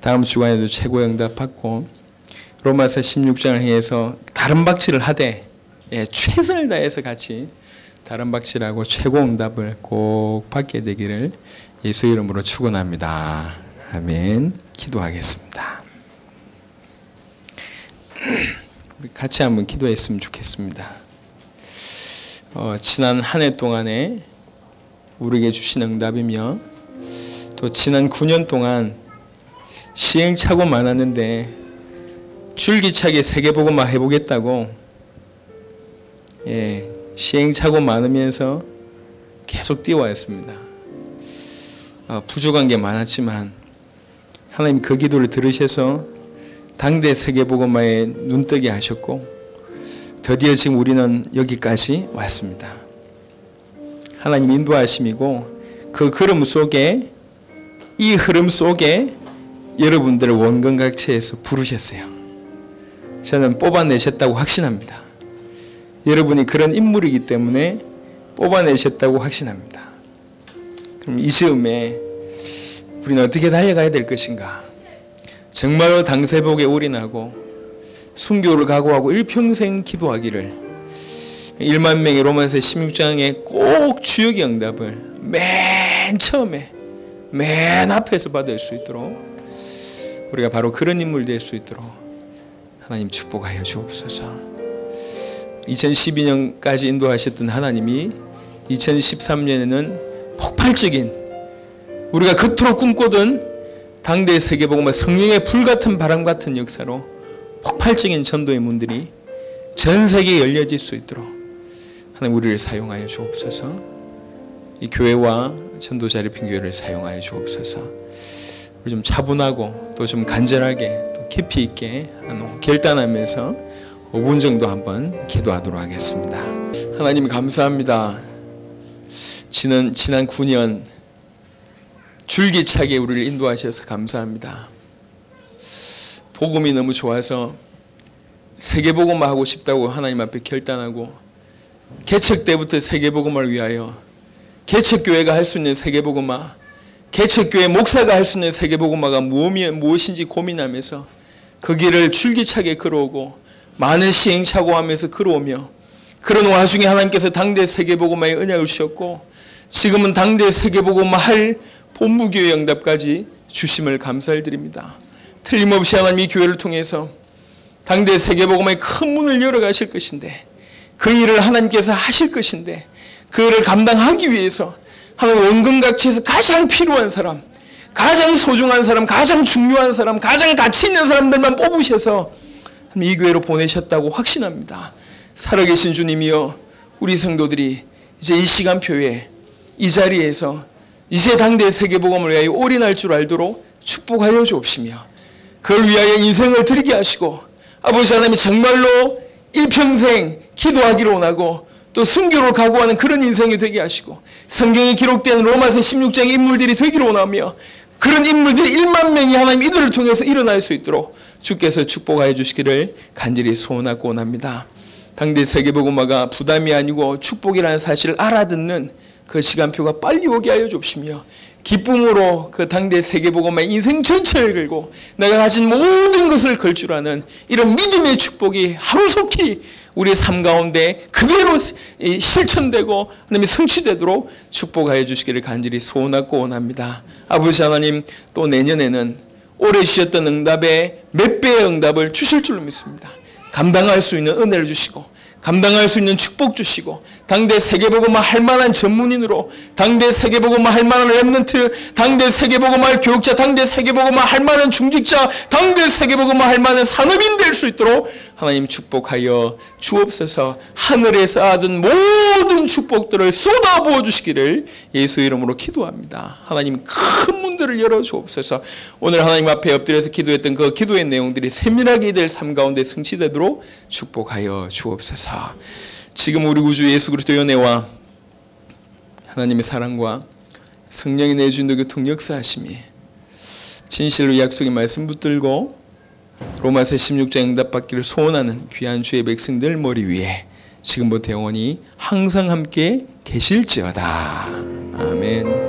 다음 주간에도 최고의 응답 받고 로마서 16장을 향해서 다른 박질을 하되 최선을 다해서 같이 다른 박질하고 최고 응답을 꼭 받게 되기를 예수 이름으로 축원합니다. 아멘. 기도하겠습니다. 우리 같이 한번 기도했으면 좋겠습니다. 지난 한 해 동안에 우리에게 주신 응답이며 또 지난 9년 동안 시행착오 많았는데 줄기차게 세계복음화 해보겠다고 시행착오 많으면서 계속 뛰어왔습니다. 부족한 게 많았지만 하나님 그 기도를 들으셔서 당대 세계복음화에 눈뜨게 하셨고 드디어 지금 우리는 여기까지 왔습니다. 하나님 인도하심이고 그 흐름 속에 이 흐름 속에 여러분들을 원근각체에서 부르셨어요. 저는 뽑아내셨다고 확신합니다. 여러분이 그런 인물이기 때문에 뽑아내셨다고 확신합니다. 그럼 이 즈음에 우리는 어떻게 달려가야 될 것인가? 정말로 당세복에 올인하고 순교를 각오하고 일평생 기도하기를 1만 명의 로마서 16장에 꼭 주역의 응답을 맨 처음에 맨 앞에서 받을 수 있도록 우리가 바로 그런 인물 될 수 있도록 하나님 축복하여 주옵소서. 2012년까지 인도하셨던 하나님이 2013년에는 폭발적인, 우리가 그토록 꿈꾸던 당대의 세계복음화 성령의 불같은 바람 같은 역사로 폭발적인 전도의 문들이 전 세계에 열려질 수 있도록 하나님 우리를 사용하여 주옵소서. 이 교회와 전도자립힌 교회를 사용하여 주옵소서. 우리 좀 차분하고 또 좀 간절하게 또 깊이 있게 결단하면서 5분 정도 한번 기도하도록 하겠습니다. 하나님 감사합니다. 지난 9년 줄기차게 우리를 인도하셔서 감사합니다. 복음이 너무 좋아서 세계복음화 하고 싶다고 하나님 앞에 결단하고, 개척 때부터 세계복음화를 위하여 개척교회가 할 수 있는 세계복음화, 개척교회 목사가 할 수 있는 세계복음화가 무엇인지 고민하면서 그 길을 줄기차게 걸어오고 많은 시행착오하면서 걸어오며, 그런 와중에 하나님께서 당대 세계복음화의 은약을 주셨고 지금은 당대 세계복음화 할 본부교회 응답까지 주심을 감사를 드립니다. 틀림없이 하나님 이 교회를 통해서 당대 세계복음화의 큰 문을 열어가실 것인데, 그 일을 하나님께서 하실 것인데, 그 일을 감당하기 위해서 하나님 원근각지에서 가장 필요한 사람, 가장 소중한 사람, 가장 중요한 사람, 가장 가치 있는 사람들만 뽑으셔서 이 교회로 보내셨다고 확신합니다. 살아계신 주님이여, 우리 성도들이 이제 이 시간표에 이 자리에서 이제 당대의 세계복음을 위하여 올인할 줄 알도록 축복하여 주옵시며, 그걸 위하여 인생을 드리게 하시고, 아버지 하나님이 정말로 일평생 기도하기를 원하고 또 순교를 각오하는 그런 인생이 되게 하시고, 성경에 기록된 로마서 16장의 인물들이 되기를 원하며, 그런 인물들이 1만 명이 하나님 이들을 통해서 일어날 수 있도록 주께서 축복하여 주시기를 간절히 소원하고 원합니다. 당대 세계복음화가 부담이 아니고 축복이라는 사실을 알아듣는 그 시간표가 빨리 오게 하여 주시며, 기쁨으로 그 당대 세계복음화의 인생 전체를 걸고 내가 가진 모든 것을 걸 줄 아는 이런 믿음의 축복이 하루속히 우리의 삶 가운데 그대로 실천되고 하나님이 성취되도록 축복하여 주시기를 간절히 소원하고 원합니다. 아버지 하나님, 또 내년에는 올해 주셨던 응답의 몇 배의 응답을 주실 줄로 믿습니다. 감당할 수 있는 은혜를 주시고 감당할 수 있는 축복 주시고, 당대 세계복음화 할 만한 전문인으로, 당대 세계복음화 할 만한 랩런트, 당대 세계복음화 할 교육자, 당대 세계복음화 할 만한 중직자, 당대 세계복음화 할 만한 산업인 될 수 있도록 하나님 축복하여 주옵소서. 하늘에 쌓아둔 모든 축복들을 쏟아부어 주시기를 예수 이름으로 기도합니다. 하나님 큰 문들을 열어 주옵소서. 오늘 하나님 앞에 엎드려서 기도했던 그 기도의 내용들이 세밀하게 될 삶 가운데 성취되도록 축복하여 주옵소서. 지금 우리 구주 예수 그리스도의 은혜와 하나님의 사랑과 성령이 내주신 교통 역사하심이 진실로 약속의 말씀 붙들고 로마서 16장 응답받기를 소원하는 귀한 주의 백성들 머리 위에 지금부터 영원히 항상 함께 계실지어다. 아멘.